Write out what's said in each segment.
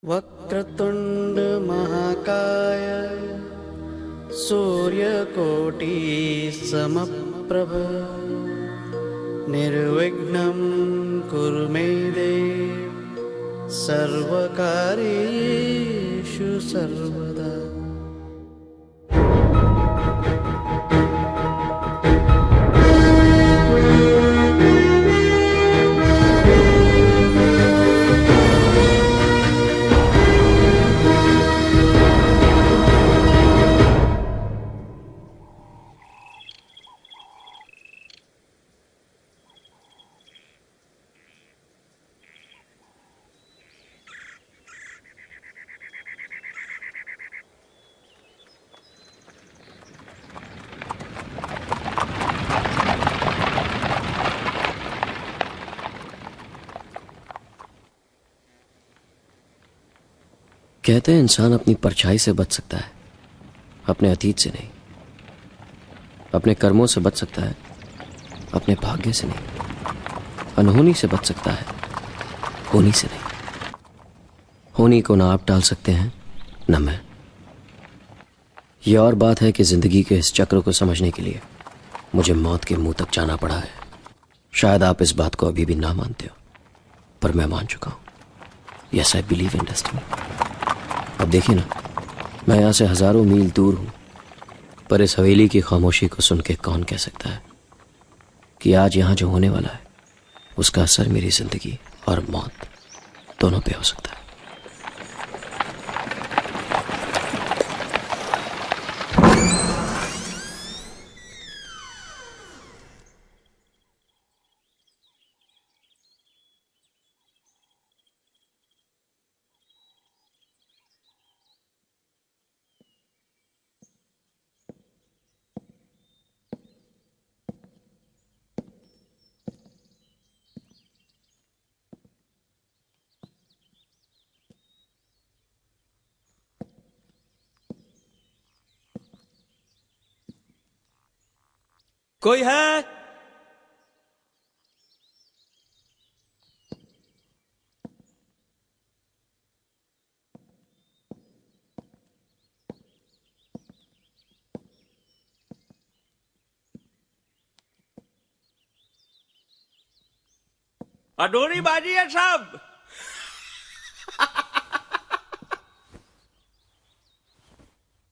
वक्रतुंड महाकाय सूर्यकोटि समप्रभ निर्विघ्नं कुरु मे देव सर्वकार्येषु सर्वदा। कहते हैं इंसान अपनी परछाई से बच सकता है, अपने अतीत से नहीं। अपने कर्मों से बच सकता है, अपने भाग्य से नहीं। अनहोनी से बच सकता है, होनी से नहीं। होनी को ना आप टाल सकते हैं, न मैं। यह और बात है कि जिंदगी के इस चक्र को समझने के लिए मुझे मौत के मुंह तक जाना पड़ा है। शायद आप इस बात को अभी भी ना मानते हो, पर मैं मान चुका हूं। Yes, I believe in destiny. अब देखिए ना, मैं यहां से हजारों मील दूर हूं, पर इस हवेली की खामोशी को सुन के कौन कह सकता है कि आज यहां जो होने वाला है उसका असर मेरी जिंदगी और मौत दोनों पे हो सकता है। कोई है? अडोरी बाजी है साहब।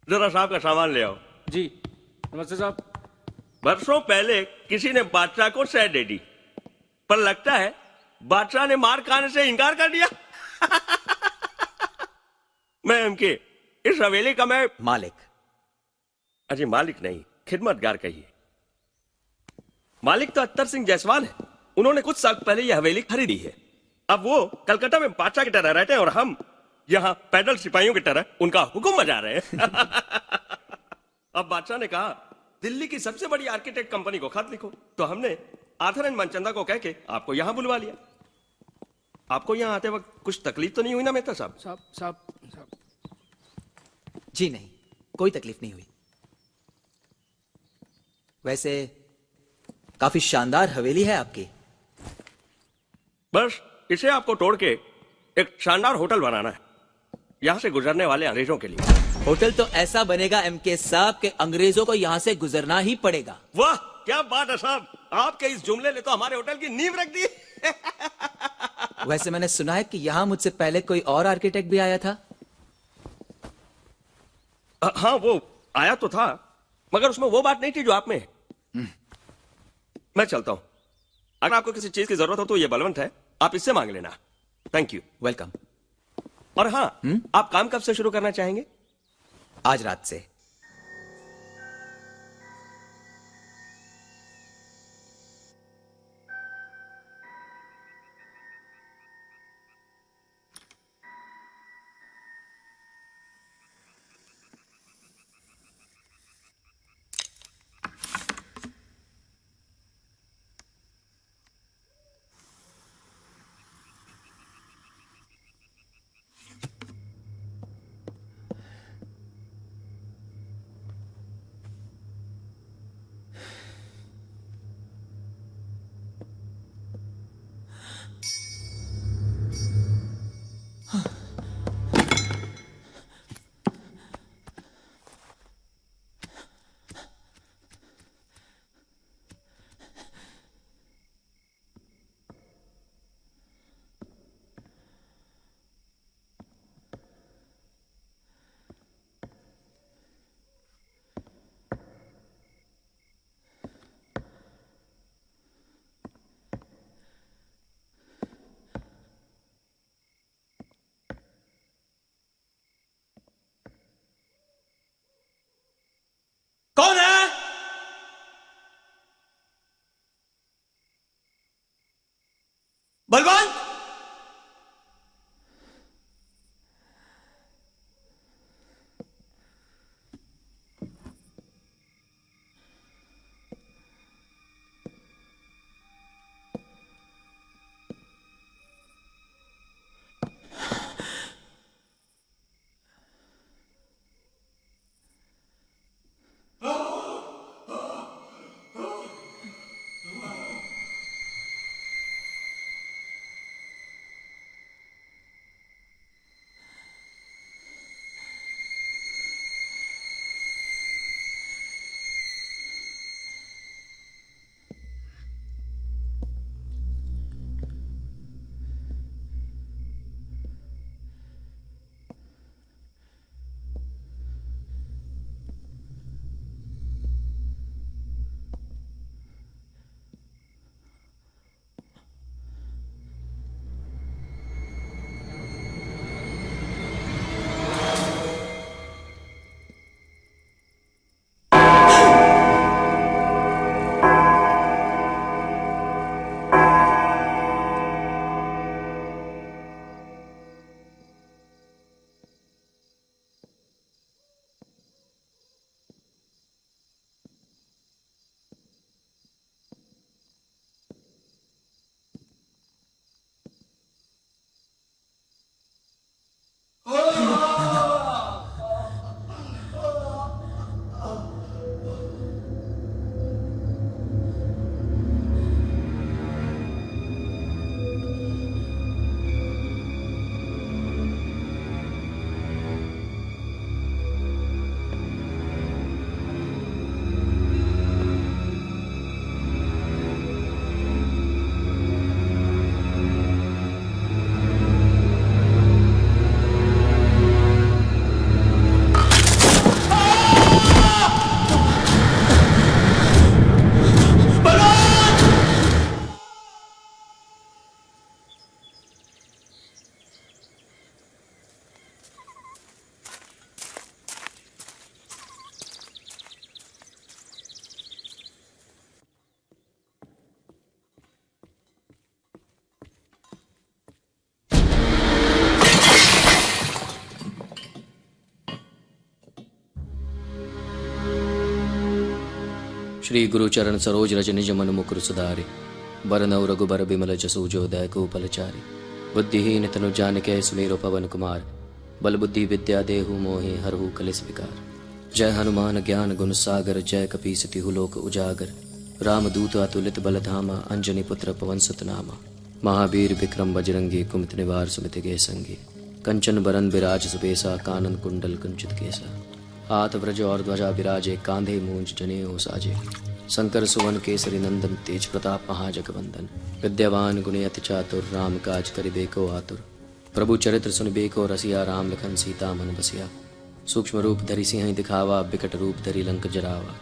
जरा साहब का सामान ले आओ। जी नमस्ते साहब। बरसों पहले किसी ने बादशाह को शह दे दी, पर लगता है बादशाह ने मार खाने से इनकार कर दिया। मैं इनके इस हवेली का मैं मालिक। अजी मालिक नहीं, खिदमतगार कहिए। मालिक तो अत्तर सिंह जायसवाल है। उन्होंने कुछ साल पहले यह हवेली खरीदी है। अब वो कलकत्ता में बादशाह की तरह रहते हैं और हम यहाँ पैदल सिपाहियों की तरह उनका हुक्म बजा रहे हैं। अब बादशाह ने कहा दिल्ली की सबसे बड़ी आर्किटेक्ट कंपनी को खत लिखो, तो हमने आर्थर एंड मनचंदा को कह के आपको यहां बुलवा लिया। आपको यहां आते वक्त कुछ तकलीफ तो नहीं हुई ना मेहता साहब? साहब साहब साहब जी नहीं, कोई तकलीफ नहीं हुई। वैसे काफी शानदार हवेली है आपकी। बस इसे आपको तोड़ के एक शानदार होटल बनाना है, यहां से गुजरने वाले अंग्रेजों के लिए। होटल तो ऐसा बनेगा एमके साहब के अंग्रेजों को यहां से गुजरना ही पड़ेगा। वाह क्या बात है साहब, आपके इस जुमले ने तो हमारे होटल की नींव रख दी। वैसे मैंने सुना है कि यहां मुझसे पहले कोई और आर्किटेक्ट भी आया था। हाँ वो आया तो था, मगर उसमें वो बात नहीं थी जो आप में है। मैं चलता हूं। अगर आपको किसी चीज की जरूरत हो तो ये बलवंत है, आप इससे मांग लेना। Thank you. वेलकम। और हाँ, आप काम कब से शुरू करना चाहेंगे? आज रात से। बलवंत! श्री गुरुचरण सरोज रज निज मन मुकुर सुधारे बरनौ रघुबर बिमल जसु जो दयको पलचारे बुद्धिहीन तनु जानिके सुमेरो पवन कुमार बल बुद्धि विद्या देहु मोहि हरहु कलेस विकार। जय हनुमान ज्ञान गुण सागर जय कपीस तिहु लोक उजागर रामदूत अतुलित बल धामा अंजनी पुत्र पवन सुत नामा महावीर विक्रम बजरंगी कुमति निवार सुमति के संगी कंचन बरन बिराज सुबेसा कानन कुंडल कुंचित केसा हाथ व्रज और ध्वजा विराजे कांधे मूंज जनेऊ साजे शंकर सुवन केसरी नंदन तेज प्रताप महाजगवंदन विद्यावान गुणी अति चातुर राम काज करिबेको आतुर प्रभु चरित्र सुनिबेको रसिया राम लखन सीता मन बसिया सूक्ष्म रूप धरि सिंह दिखावा बिकट रूप धरि लंक जरावा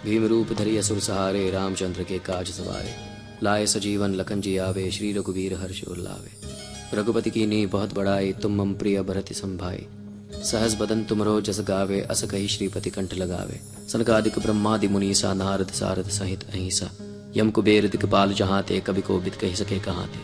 भीम रूप धरि असुर सहारे रामचंद्र के काज सवारे लाए सजीवन लखन जी आवे श्री रघुवीर हर्ष उर लावे रघुपति की नी बहुत बड़ाई तुम मम प्रिय भरति संभाई सहस बदन तुमरो जस गावे अस कही श्रीपति कंठ लगावे सनकादिक ब्रह्मादि मुनीसा नारद सारद सहित अहिंसा यम कुबेर दिक्पाल जहाँ ते कवि को बिद कही सके कहाँ ते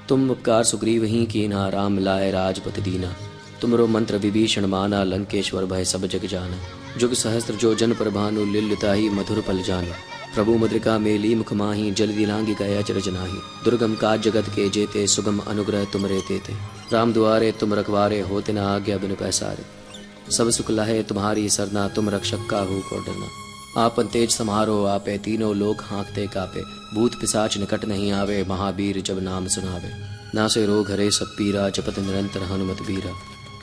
तुम उपकार सुग्रीव ही कीन्हा राम मिलाए राजपति दीना तुमरो मंत्र विभीषण माना लंकेश्वर भय सब जग जाना जुग सहस्त्र जो जन पर भानु लिल्युताही मधुर पल जाना प्रभु मुद्रिका मेली मुख माही जल दिलांगी गया चरज नाही दुर्गम काज जगत के जेते सुगम अनुग्रह तुमरे तेते राम दुआरे तुम रखवारे होते न आज्ञा बिनु पैसारे सब सुख लहे तुम्हारी सरना तुम रक्षक काहू को डरना आपन तेज समारो आपे तीनों लोग हाँकते कापे भूत पिशाच निकट नहीं आवे महावीर जब नाम सुनावे नासे रोग हरे सब पीरा जपत निरंतर हनुमत बीरा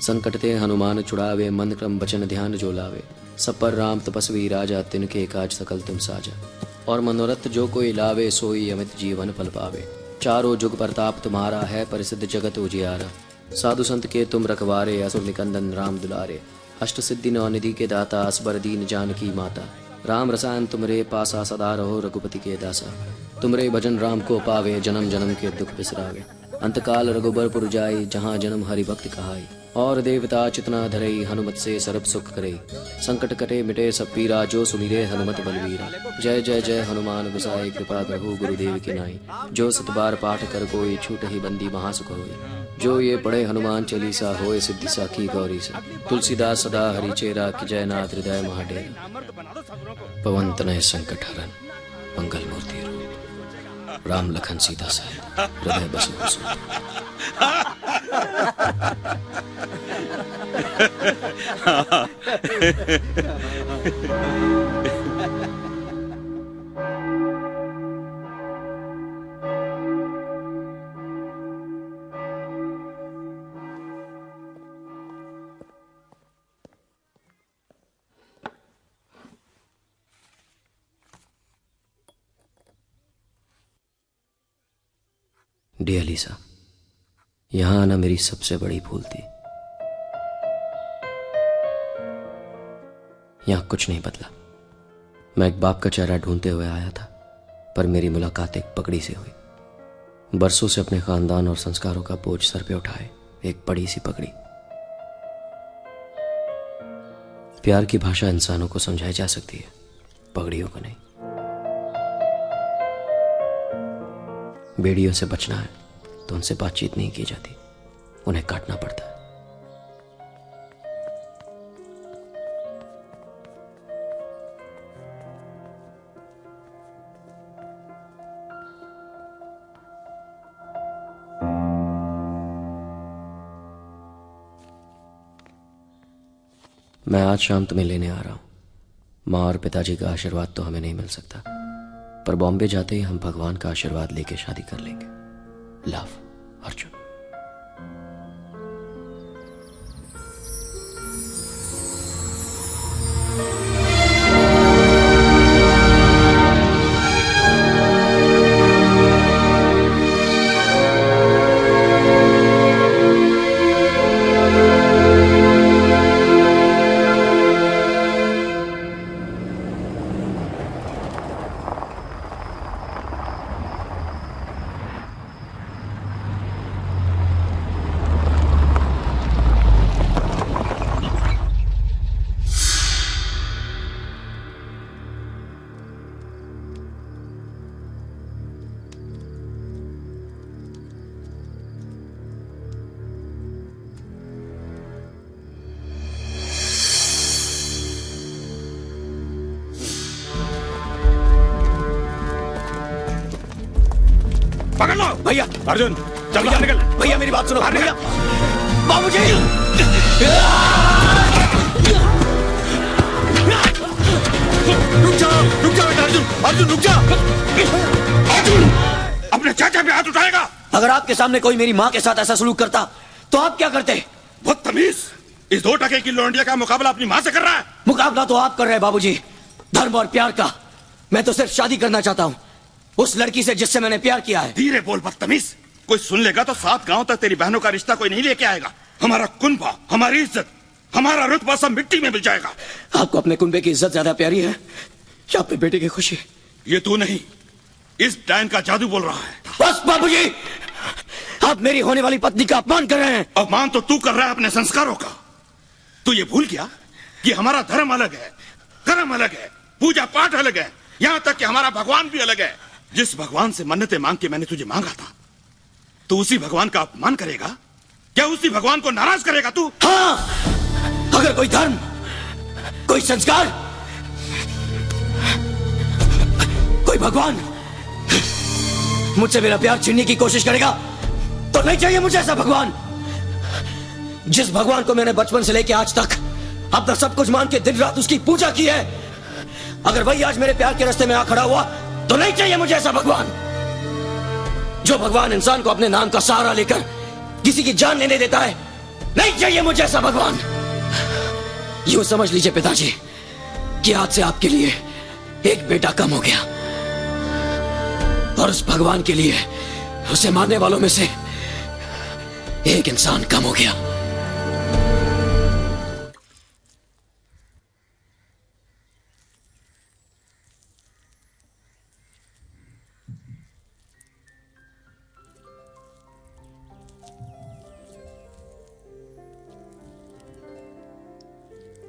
संकट ते हनुमान छुड़ावे मन क्रम वचन ध्यान जो लावे सब पर राम तपस्वी राजा तिनके काज सकल तुम साजा और मनोरथ जो कोई लावे सोई अमित जीवन पल पावे चारों जुग प्रताप तुम्हारा है परिसिद्ध जगत उजियारा साधु संत के तुम रखवारे असुर निकंदन राम दुलारे अष्ट सिद्धि नौ निधि के दाता असबर दीन जानकी माता राम रसायन तुमरे पासा सदा रहो रघुपति के दासा तुमरे भजन राम को पावे जन्म जन्म के दुख बिसरावे अंतकाल रघुबरपुर जाई जहाँ जन्म हरि भक्त कहाई और देवता चितना धरई, हनुमत से सर्व सुख करे। संकट कटे मिटे सब पीरा, जो सुमिरे हनुमत बलवीरा। जय जय जय हनुमान गोसाई, कृपा करहु गुरुदेव की नाई। जो सतबार पाठ कर कोई, छूट ही बंदी महासुख होई। जो ये पढ़े हनुमान चालीसा, होए सिद्धि साखी गौरी सा। तुलसीदास सदा हरि चेरा, कि जयनाथ हृदय महाडेरा। पवन तनय संकट हरन, मंगल मूर्ति रूप। राम लखन सीता सहित, हृदय बसु सुख। डियर लीसा, यहां आना मेरी सबसे बड़ी भूल थी। यहां कुछ नहीं बदला। मैं एक बाप का चेहरा ढूंढते हुए आया था, पर मेरी मुलाकात एक पगड़ी से हुई। बरसों से अपने खानदान और संस्कारों का बोझ सर पे उठाए एक बड़ी सी पगड़ी। प्यार की भाषा इंसानों को समझाई जा सकती है, पगड़ियों को नहीं। बेड़ियों से बचना है तो उनसे बातचीत नहीं की जाती, उन्हें काटना पड़ता है। मैं आज शाम तुम्हें लेने आ रहा हूं। माँ और पिताजी का आशीर्वाद तो हमें नहीं मिल सकता, पर बॉम्बे जाते ही हम भगवान का आशीर्वाद लेके शादी कर लेंगे। लव, अर्जुन। पकड़ लो भैया। अर्जुन, चल बाहर निकल। भैया मेरी बात सुनो भैया। बाबूजी। रुक जाओ बेटा। अर्जुन, अर्जुन रुक जा। अर्जुन, अपने चाचा पे हाथ उठाएगा। अगर आपके सामने कोई मेरी माँ के साथ ऐसा सलूक करता तो आप क्या करते? बदतमीज, इस 2 टके की लौंडिया का मुकाबला अपनी माँ से कर रहा है। मुकाबला तो आप कर रहे हैं बाबूजी, धर्म और प्यार का। मैं तो सिर्फ शादी करना चाहता हूँ उस लड़की से जिससे मैंने प्यार किया है। धीरे बोल बदतमीज, कोई सुन लेगा तो 7 गांव तक तेरी बहनों का रिश्ता कोई नहीं लेके आएगा। हमारा कुनबा, हमारी इज्जत, हमारा रुतबा सब मिट्टी में मिल जाएगा। आपको अपने कुनबे की इज्जत ज्यादा प्यारी है या अपने बेटे की खुशी? ये तू नहीं, इस डायन का जादू बोल रहा है। बस बाबूजी, आप मेरी होने वाली पत्नी का अपमान कर रहे हैं। अपमान तो तू कर रहा है अपने संस्कारों का। तू ये भूल गया कि हमारा धर्म अलग है, कर्म अलग है, पूजा पाठ अलग है, यहां तक कि हमारा भगवान भी अलग है। जिस भगवान से मन्नतें मांग के मैंने तुझे मांगा था, तू उसी भगवान का अपमान करेगा? क्या उसी भगवान को नाराज करेगा तू? हाँ, अगर कोई धर्म, कोई संस्कार, कोई भगवान मुझसे मेरा प्यार छीनने की कोशिश करेगा तो नहीं चाहिए मुझे ऐसा भगवान। जिस भगवान को मैंने बचपन से लेकर आज तक अपना सब कुछ मान के दिन रात उसकी पूजा की है, अगर वही आज मेरे प्यार के रास्ते में आ खड़ा हुआ तो नहीं चाहिए मुझे ऐसा भगवान। जो भगवान इंसान को अपने नाम का सहारा लेकर किसी की जान लेने देता है, नहीं चाहिए मुझे ऐसा भगवान। यूं समझ लीजिए पिताजी कि आज से आपके लिए एक बेटा कम हो गया और उस भगवान के लिए उसे मारने वालों में से एक इंसान कम हो गया।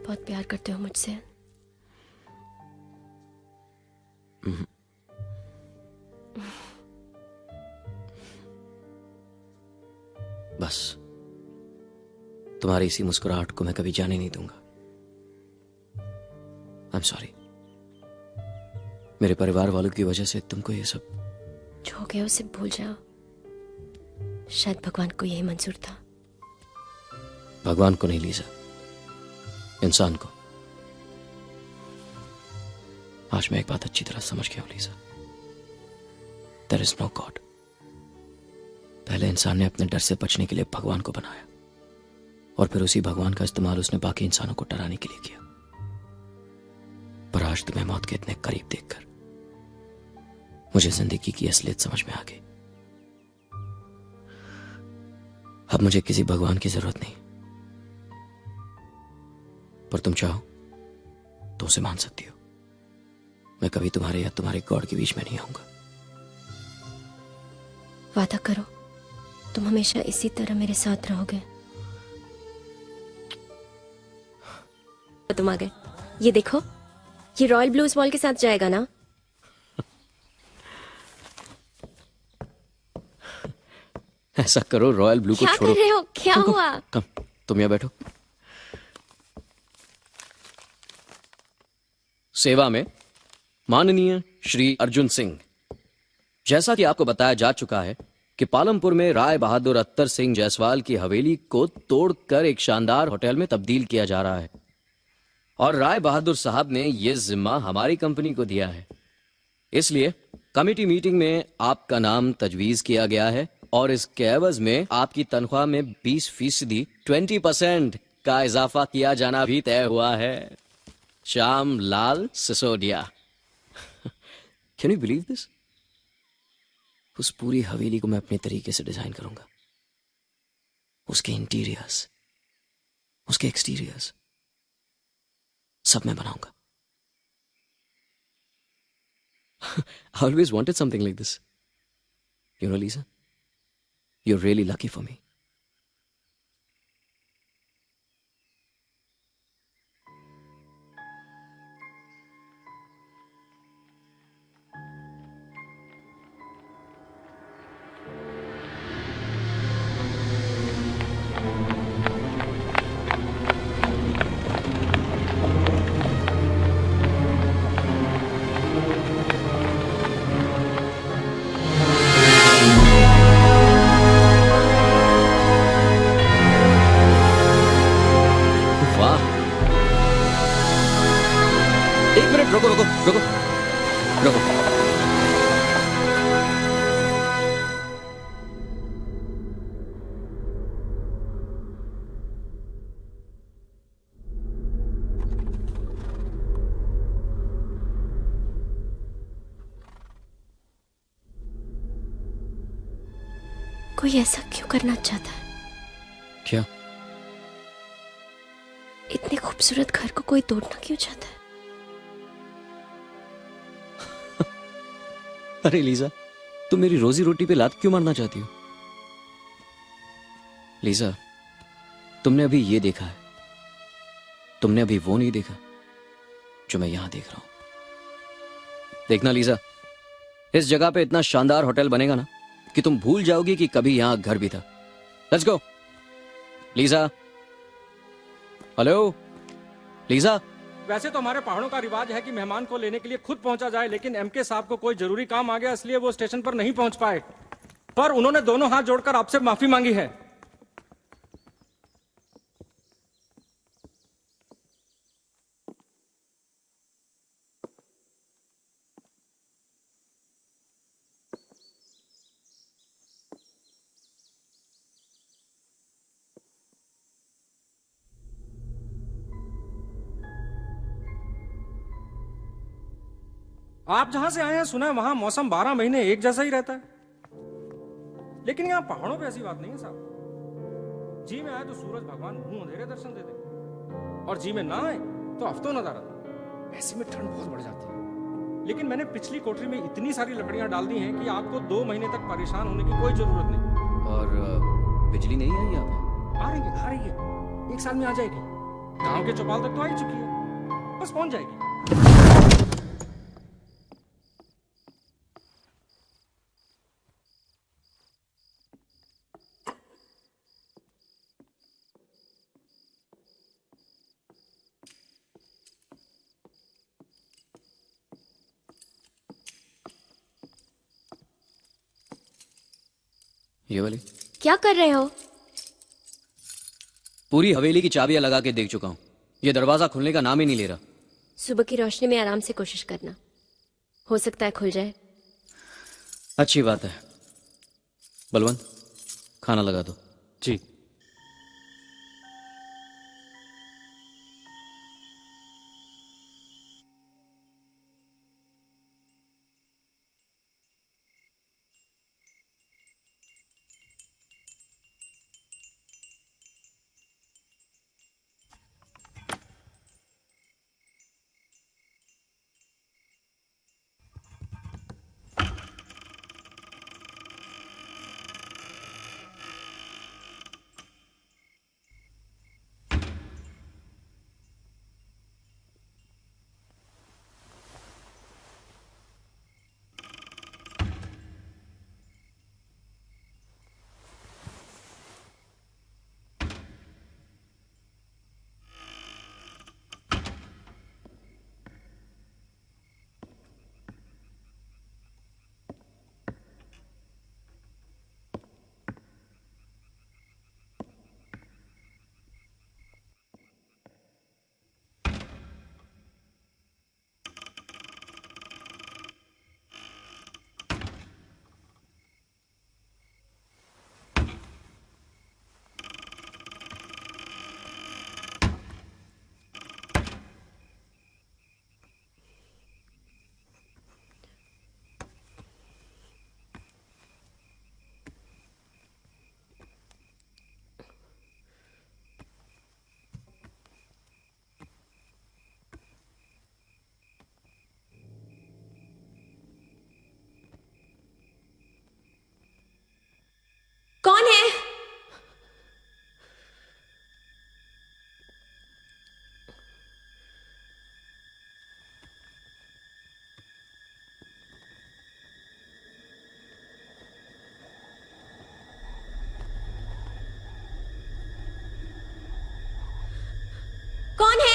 बहुत प्यार करते हो मुझसे? बस तुम्हारी इसी मुस्कुराहट को मैं कभी जाने नहीं दूंगा। I am sorry. मेरे परिवार वालों की वजह से तुमको ये सब। जो हो गया उसे भूल जाओ। शायद भगवान को यही मंजूर था। भगवान को नहीं लीजा, इंसान को। आज मैं एक बात अच्छी तरह समझ गया हूं Lisa. There is no God. पहले इंसान ने अपने डर से बचने के लिए भगवान को बनाया और फिर उसी भगवान का इस्तेमाल उसने बाकी इंसानों को डराने के लिए किया। पर आज तुम्हें मौत के इतने करीब देखकर मुझे जिंदगी की असलियत समझ में आ गई। अब मुझे किसी भगवान की जरूरत नहीं, पर तुम चाहो तो उसे मान सकती हो। मैं कभी तुम्हारे या तुम्हारे गॉड के बीच में नहीं आऊंगा। वादा करो तुम हमेशा इसी तरह मेरे साथ रहोगे। तुम आ गए। ये देखो, ये रॉयल ब्लूज बॉल के साथ जाएगा ना? ऐसा करो, रॉयल ब्लू को क्या छोड़ो। कर रहे हो? क्या हुआ? कम, तुम यहाँ बैठो। सेवा में माननीय श्री अर्जुन सिंह। जैसा कि आपको बताया जा चुका है कि पालमपुर में राय बहादुर अत्तर सिंह जायसवाल की हवेली को तोड़कर एक शानदार होटल में तब्दील किया जा रहा है और राय बहादुर साहब ने यह जिम्मा हमारी कंपनी को दिया है। इसलिए कमेटी मीटिंग में आपका नाम तजवीज किया गया है और इसके एवज में आपकी तनख्वाह में 20% 20% का इजाफा किया जाना भी तय हुआ है। Shyam Lal Sisodia. Can you believe this? उस पूरी हवेली को मैं अपने तरीके से डिजाइन करूंगा। उसके इंटीरियर्स, उसके एक्सटीरियर्स सब मैं बनाऊंगा। I always wanted something like this. You know, Lisa, you're really lucky for me. रुको रुको रुको रुको। कोई ऐसा क्यों करना चाहता है? क्या? इतने खूबसूरत घर को कोई तोड़ना क्यों चाहता है? अरे लीजा, तुम मेरी रोजी रोटी पे लात क्यों मारना चाहती हो? लीजा, तुमने अभी ये देखा है, तुमने अभी वो नहीं देखा जो मैं यहां देख रहा हूं। देखना लीजा, इस जगह पे इतना शानदार होटल बनेगा ना कि तुम भूल जाओगी कि कभी यहां घर भी था। Let's go. Lisa, hello Lisa. वैसे तो हमारे पहाड़ों का रिवाज है कि मेहमान को लेने के लिए खुद पहुंचा जाए, लेकिन एमके साहब को कोई जरूरी काम आ गया इसलिए वो स्टेशन पर नहीं पहुंच पाए, पर उन्होंने दोनों हाथ जोड़कर आपसे माफी मांगी है। आप जहां से आए हैं सुना है वहां मौसम 12 महीने एक जैसा ही रहता है, लेकिन यहां पहाड़ों पे ऐसी बात नहीं है साहब। जी में आए तो सूरज भगवान मुंह अंधेरे दर्शन दे दे, और जी में ना आए तो हफ्तों नजारा दे। ऐसे में ठंड बहुत बढ़ जाती है। लेकिन मैंने पिछली कोठरी में इतनी सारी लकड़ियां डाल दी हैं कि आपको 2 महीने तक परेशान होने की कोई जरूरत नहीं। और बिजली नहीं आई यहाँ पे? आ रही है 1 साल में आ जाएगी। गांव के चौपाल तक तो आ ही चुकी है, बस पहुंच जाएगी। ये वाली क्या कर रहे हो? पूरी हवेली की चाबियां लगा के देख चुका हूं, ये दरवाजा खुलने का नाम ही नहीं ले रहा। सुबह की रोशनी में आराम से कोशिश करना, हो सकता है खुल जाए। अच्छी बात है। बलवंत, खाना लगा दो। जी। कौन है? कौन है?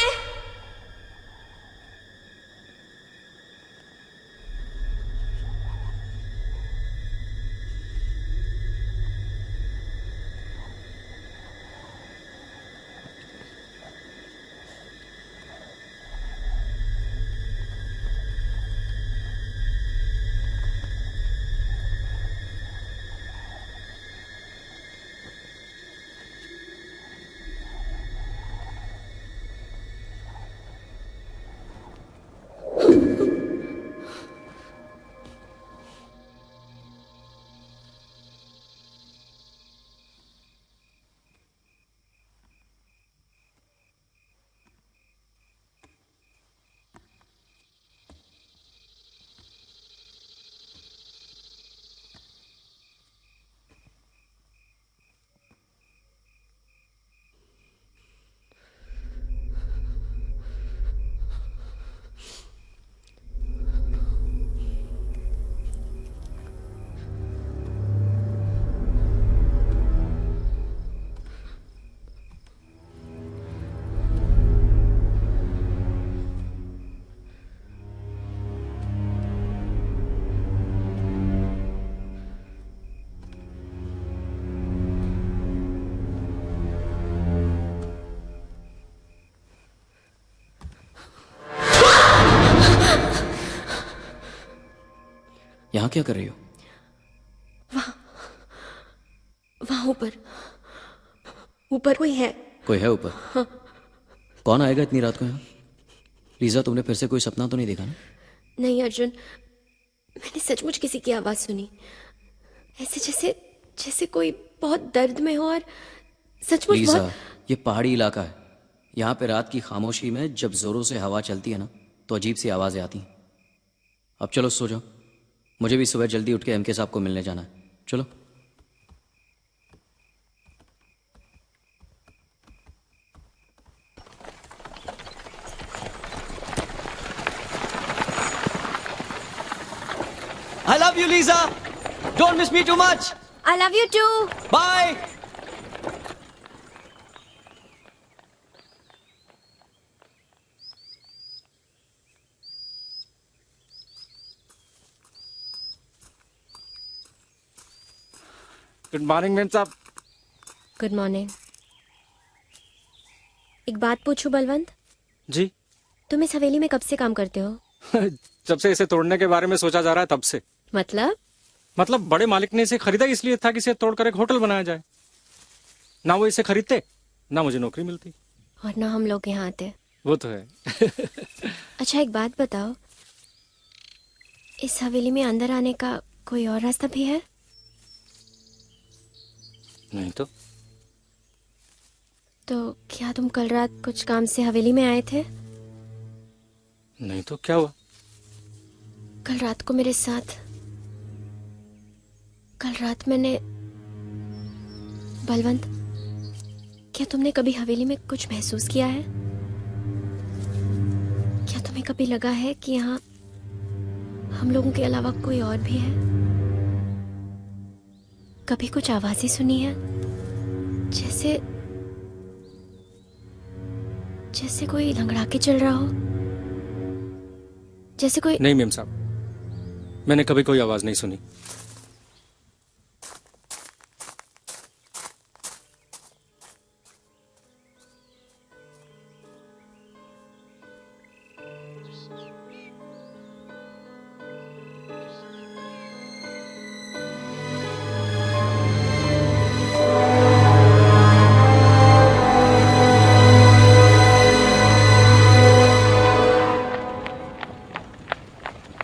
यहां क्या कर रही हो? वहां ऊपर, ऊपर कोई है। कोई है ऊपर? हाँ। कौन आएगा इतनी रात को यहाँ? लीजा, तुमने फिर से कोई सपना तो नहीं देखा ना? नहीं अर्जुन, मैंने सचमुच किसी की आवाज सुनी, ऐसे जैसे जैसे कोई बहुत दर्द में हो और सचमुच लीजा, बहुत। ये पहाड़ी इलाका है, यहाँ पे रात की खामोशी में जब जोरों से हवा चलती है ना तो अजीब सी आवाजें आती हैं। अब चलो सो जाओ, मुझे भी सुबह जल्दी उठ के एमके साहब को मिलने जाना है। चलो। I love you, Lisa. Don't miss me too much. I love you too. Bye. Good morning ma'am साहब। Good morning. एक बात पूछूं बलवंत, जी। तुम इस हवेली में कब से काम करते हो? जब से इसे तोड़ने के बारे में सोचा जा रहा है तब से। मतलब बड़े मालिक ने इसे खरीदा इसलिए था कि इसे तोड़कर एक होटल बनाया जाए। ना वो इसे खरीदते ना मुझे नौकरी मिलती। और ना हम लोग यहाँ आते। वो तो है। अच्छा एक बात बताओ, इस हवेली में अंदर आने का कोई और रास्ता भी है? नहीं तो। तो क्या तुम कल रात कुछ काम से हवेली में आए थे? नहीं तो क्या हुआ? कल रात को मेरे साथ, कल रात मैंने, बलवंत, क्या तुमने कभी हवेली में कुछ महसूस किया है? क्या तुम्हें कभी लगा है कि यहाँ हम लोगों के अलावा कोई और भी है? कभी कुछ आवाजें सुनी है, जैसे जैसे कोई लंगड़ा के चल रहा हो, जैसे कोई? नहीं मेम साहब, मैंने कभी कोई आवाज नहीं सुनी।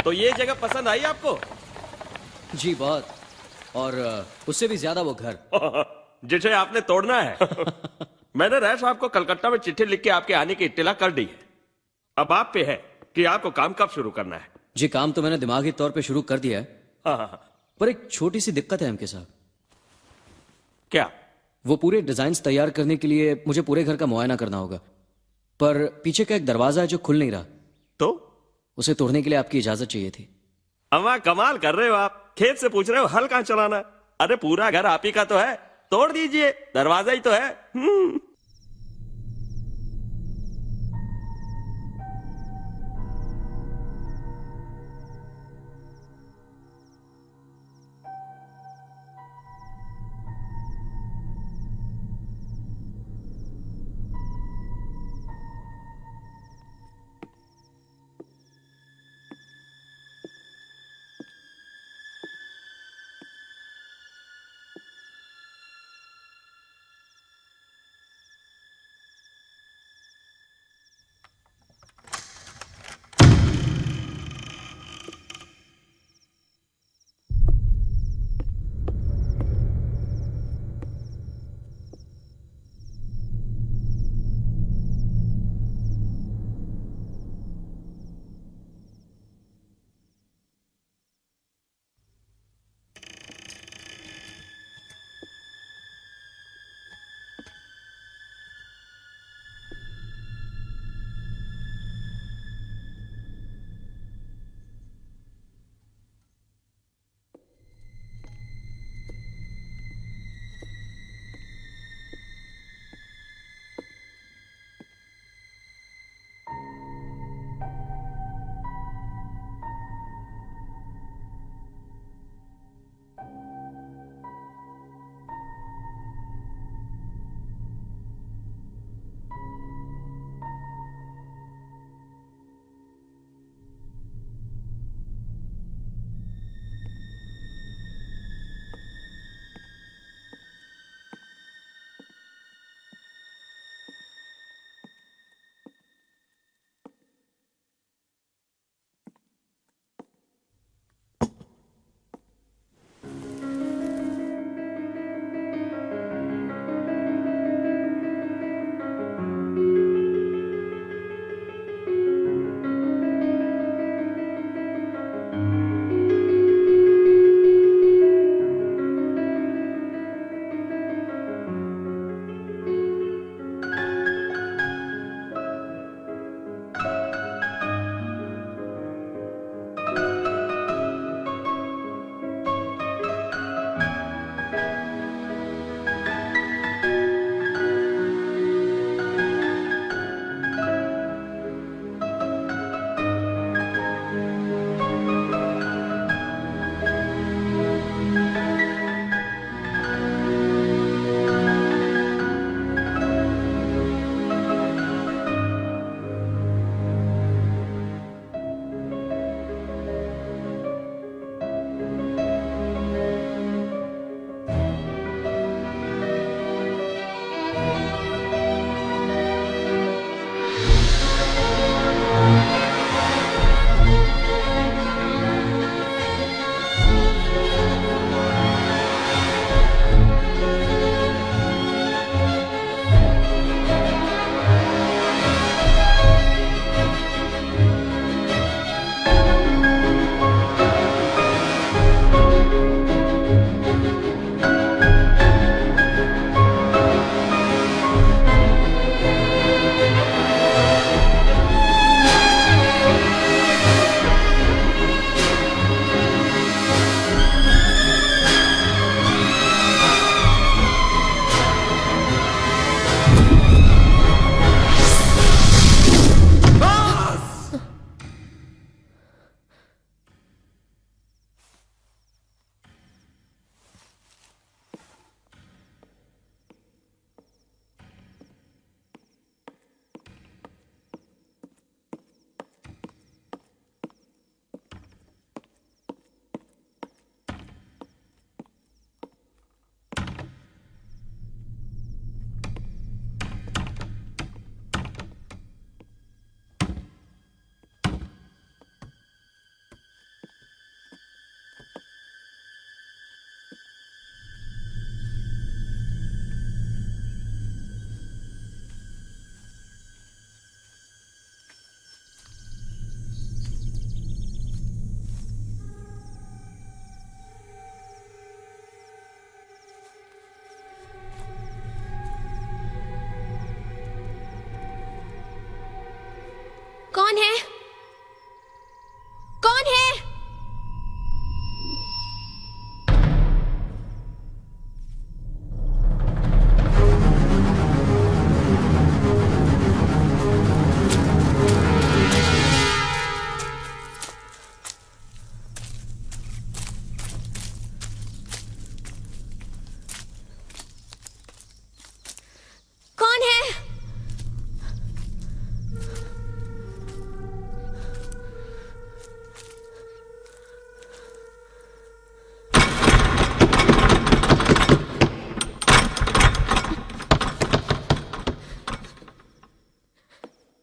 तो ये जगह पसंद आई आपको? जी बहुत, और उससे भी ज्यादा वो घर। जिसे आपने तोड़ना है। मैंने रैस साहब को कलकत्ता में चिट्ठी लिख के आपके आने की इत्तला कर दी है। अब आप पे है कि आपको काम कब शुरू करना है। जी काम तो मैंने दिमागी तौर पे शुरू कर दिया है, हाँ हाँ हाँ। पर एक छोटी सी दिक्कत है एमके साहब। क्या? वो पूरे डिजाइन्स तैयार करने के लिए मुझे पूरे घर का मुआयना करना होगा, पर पीछे का एक दरवाजा है जो खुल नहीं रहा, तो उसे तोड़ने के लिए आपकी इजाजत चाहिए थी। अम्मा कमाल कर रहे हो आप, खेत से पूछ रहे हो हल कहाँ चलाना। अरे पूरा घर आप ही का तो है, तोड़ दीजिए, दरवाजा ही तो है।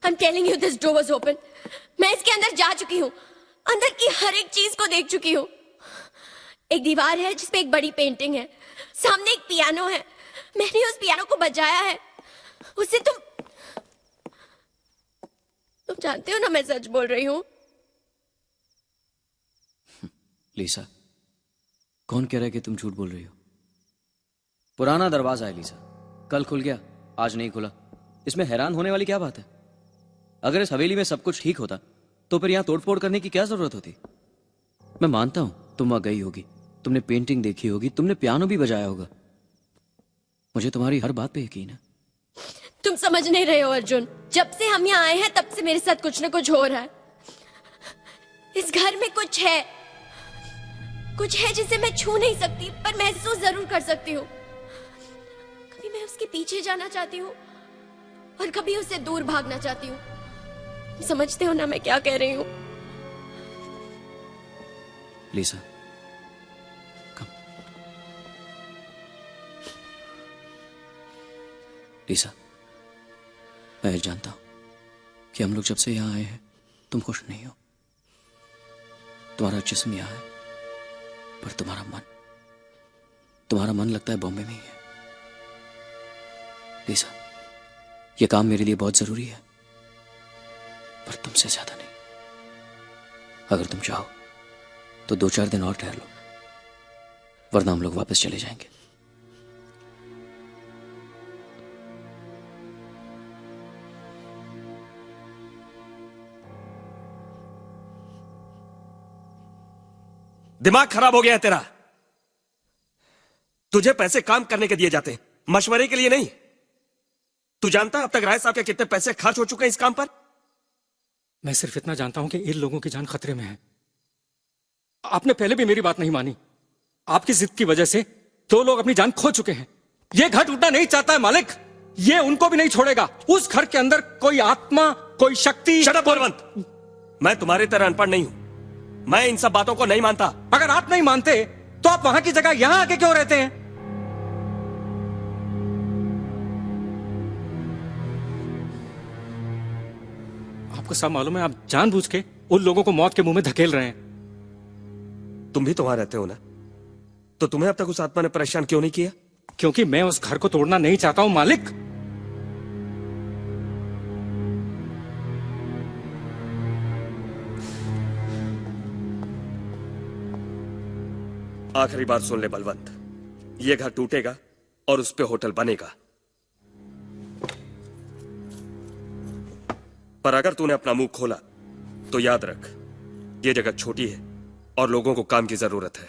I'm telling you, this door was open. मैं इसके अंदर जा चुकी हूँ, अंदर की हर एक चीज को देख चुकी हूँ। एक दीवार है जिसपे एक बड़ी पेंटिंग है, सामने एक पियानो है, मैंने उस पियानो को बजाया है। उससे तुम जानते हो ना मैं सच बोल रही हूँ। लीसा, कौन कह रहा है कि तुम झूठ बोल रही हो? पुराना दरवाजा है लीसा, कल खुल गया, आज नहीं खुला। इसमें हैरान होने वाली क्या बात है? अगर इस हवेली में सब कुछ ठीक होता तो फिर यहां तोड़फोड़ करने की क्या जरूरत होती? मैं मानता हूं तुम वहां गई होगी, तुमने पेंटिंग देखी होगी, तुमने पियानो भी बजाया होगा। मुझे तुम्हारी हर बात पे यकीन है। तुम समझ नहीं रहे हो अर्जुन, जब से हम यहाँ आए हैं तब से मेरे साथ कुछ न कुछ हो रहा है। इस घर में कुछ है जिसे मैं छू नहीं सकती पर महसूस जरूर कर सकती हूँ। कभी मैं उसके पीछे जाना चाहती हूँ और कभी उससे दूर भागना चाहती हूँ। समझते हो ना मैं क्या कह रही हूँ? लीसा, कम। लीसा, मैं जानता हूं कि हम लोग जब से यहां आए हैं तुम खुश नहीं हो। तुम्हारा जिस्म यहां है पर तुम्हारा मन लगता है बॉम्बे में ही है। लीसा, यह काम मेरे लिए बहुत जरूरी है पर तुमसे ज्यादा नहीं। अगर तुम चाहो तो 2-4 दिन और ठहर लो, वरना हम लोग वापस चले जाएंगे। दिमाग खराब हो गया है तेरा। तुझे पैसे काम करने के दिए जाते हैं, मशवरे के लिए नहीं। तू जानता है अब तक राय साहब के कितने पैसे खर्च हो चुके हैं इस काम पर? मैं सिर्फ इतना जानता हूं कि इन लोगों की जान खतरे में है। आपने पहले भी मेरी बात नहीं मानी। आपकी जिद की वजह से 2 लोग अपनी जान खो चुके हैं। ये घर टूटना नहीं चाहता है मालिक, ये उनको भी नहीं छोड़ेगा। उस घर के अंदर कोई आत्मा, कोई शक्ति। शट अप बलवंत, मैं तुम्हारी तरह अनपढ़ नहीं हूं, मैं इन सब बातों को नहीं मानता। अगर आप नहीं मानते तो आप वहां की जगह यहां आके क्यों रहते हैं? आपको सब मालूम है, आप जानबूझ के उन लोगों को मौत के मुंह में धकेल रहे हैं। तुम भी तो वहां रहते हो ना, तो तुम्हें अब तक उस आत्मा ने परेशान क्यों नहीं किया? क्योंकि मैं उस घर को तोड़ना नहीं चाहता हूं मालिक। आखिरी बात सुन ले बलवंत, ये घर टूटेगा और उस पे होटल बनेगा, पर अगर तूने अपना मुंह खोला तो याद रख, ये जगह छोटी है और लोगों को काम की जरूरत है।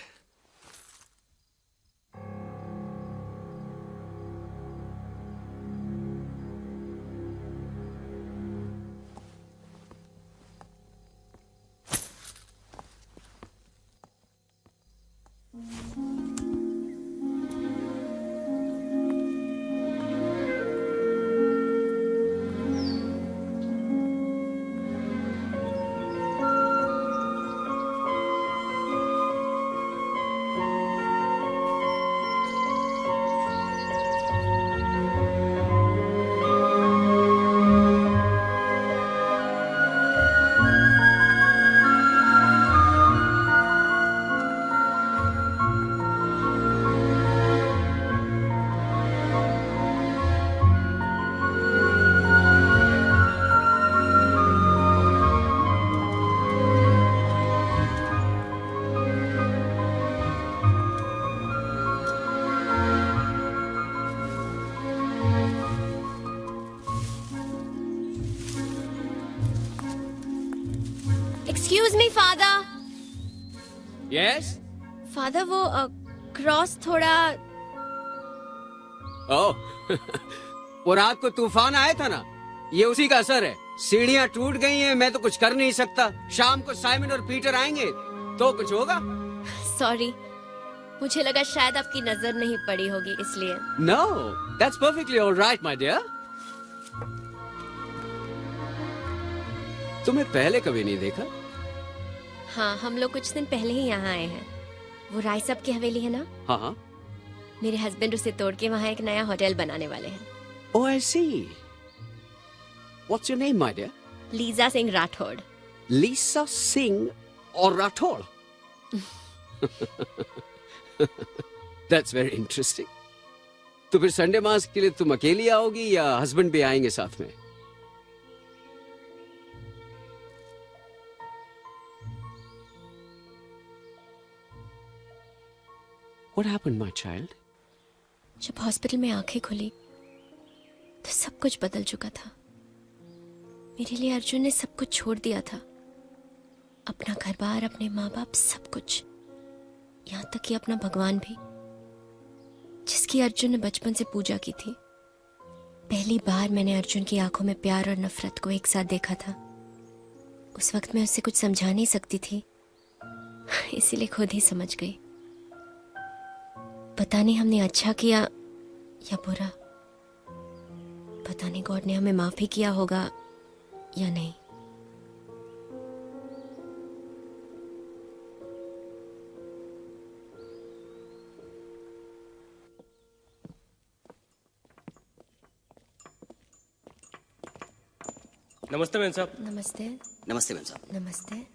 Excuse me father. Yes. Father वो क्रॉस थोड़ा। ओह वो रात को तूफान आया था ना, ये उसी का असर है। सीढ़ियाँ टूट गई हैं, मैं तो कुछ कर नहीं सकता। शाम को साइमन और पीटर आएंगे तो कुछ होगा। सॉरी, मुझे लगा शायद आपकी नजर नहीं पड़ी होगी इसलिए। No, that's perfectly alright my dear. तुम्हें पहले कभी नहीं देखा। हाँ, हम लोग कुछ दिन पहले ही यहाँ आए हैं। वो राय साहब की हवेली है ना? हाँ हाँ। मेरे हस्बैंड उसे तोड़ के वहाँ एक नया होटल बनाने वाले हैं। ओह आई सी। What's your name, my dear? Lisa Singh Rathore. Lisa Singh or Rathod? That's very interesting. तो फिर संडे मास के लिए तुम अकेली आओगी या हस्बैंड भी आएंगे साथ में? What happened, my child? जब हॉस्पिटल में आंखें खुली तो सब कुछ बदल चुका था। मेरे लिए अर्जुन ने सब कुछ छोड़ दिया था, अपना घर बार, अपने माँ बाप, सब कुछ, यहाँ तक कि अपना भगवान भी, जिसकी अर्जुन ने बचपन से पूजा की थी। पहली बार मैंने अर्जुन की आंखों में प्यार और नफरत को एक साथ देखा था। उस वक्त मैं उससे कुछ समझा नहीं सकती थी, इसीलिए खुद ही समझ गई। पता नहीं हमने अच्छा किया या बुरा, पता नहीं गॉड ने हमें माफ भी किया होगा या नहीं। नमस्ते मैन साहब। नमस्ते। नमस्ते मैम साहब। नमस्ते।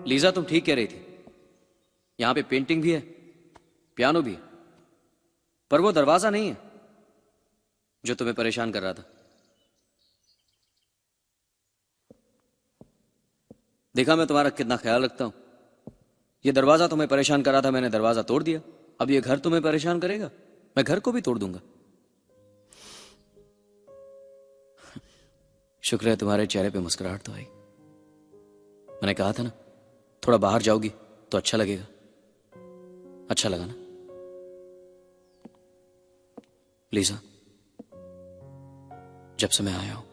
लीजा, तुम ठीक कह रही थी। यहां पे पेंटिंग भी है, पियानो भी है, पर वो दरवाजा नहीं है जो तुम्हें परेशान कर रहा था। देखा मैं तुम्हारा कितना ख्याल रखता हूं। ये दरवाजा तुम्हें परेशान कर रहा था, मैंने दरवाजा तोड़ दिया। अब ये घर तुम्हें परेशान करेगा, मैं घर को भी तोड़ दूंगा। शुक्र है तुम्हारे चेहरे पे मुस्कुराहट तो आई। मैंने कहा था ना, थोड़ा बाहर जाओगी तो अच्छा लगेगा। अच्छा लगा ना लीजा? जब से मैं आया हूं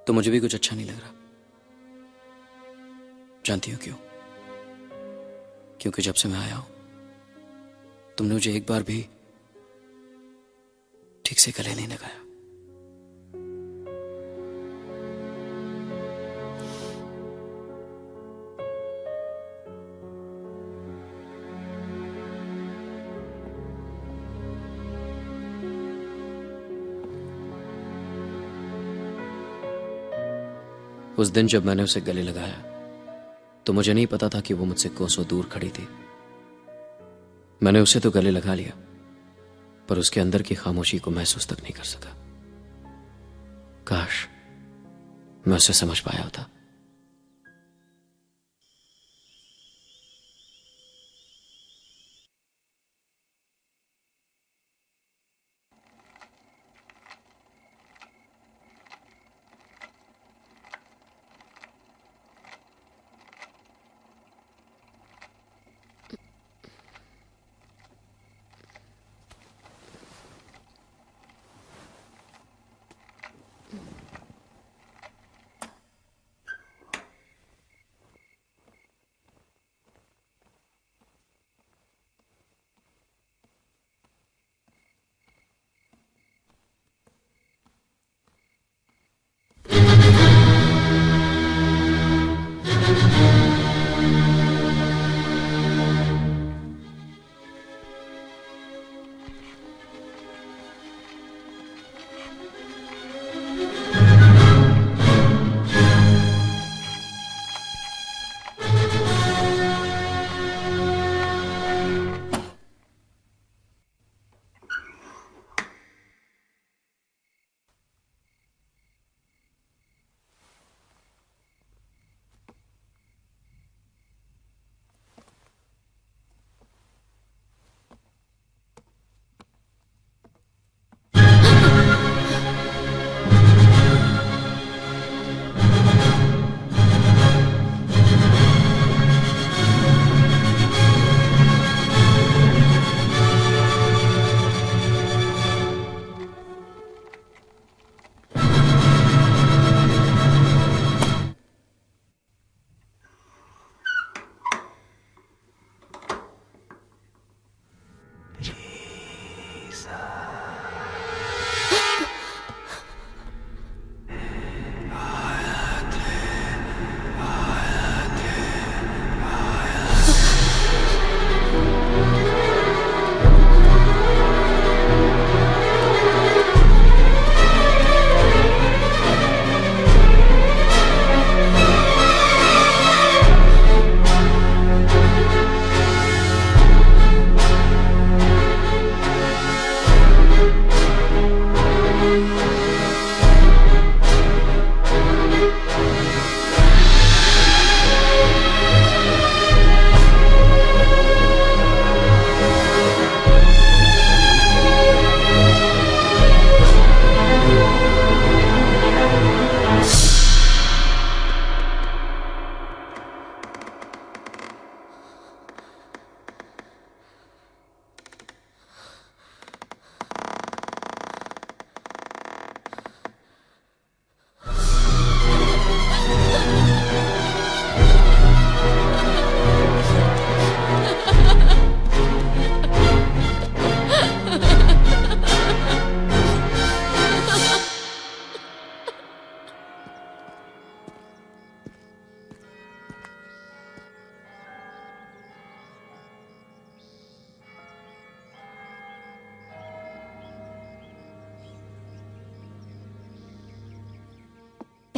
तो मुझे भी कुछ अच्छा नहीं लग रहा। जानती हो क्यों? क्योंकि जब से मैं आया हूं तुमने मुझे एक बार भी ठीक से गले नहीं लगाया। उस दिन जब मैंने उसे गले लगाया तो मुझे नहीं पता था कि वो मुझसे कोसों दूर खड़ी थी। मैंने उसे तो गले लगा लिया, पर उसके अंदर की खामोशी को महसूस तक नहीं कर सका। काश मैं उसे समझ पाया होता।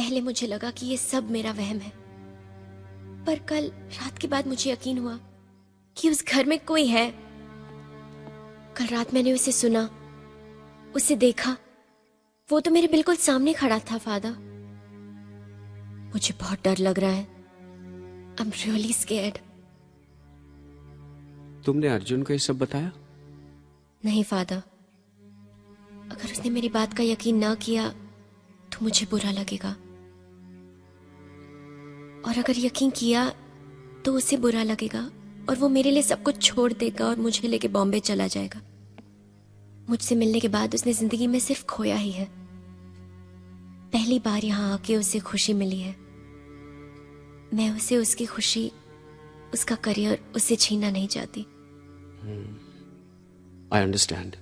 पहले मुझे लगा कि ये सब मेरा वहम है, पर कल रात के बाद मुझे यकीन हुआ कि उस घर में कोई है। कल रात मैंने उसे सुना, उसे देखा। वो तो मेरे बिल्कुल सामने खड़ा था फादर। मुझे बहुत डर लग रहा है। I am really scared. तुमने अर्जुन को ये सब बताया? नहीं फादर, अगर उसने मेरी बात का यकीन ना किया तो मुझे बुरा लगेगा, और अगर यकीन किया तो उसे बुरा लगेगा और वो मेरे लिए सब कुछ छोड़ देगा और मुझे लेके बॉम्बे चला जाएगा। मुझसे मिलने के बाद उसने जिंदगी में सिर्फ खोया ही है। पहली बार यहाँ आके उसे खुशी मिली है। मैं उसे उसकी खुशी, उसका करियर उससे छीनना नहीं चाहती। I understand.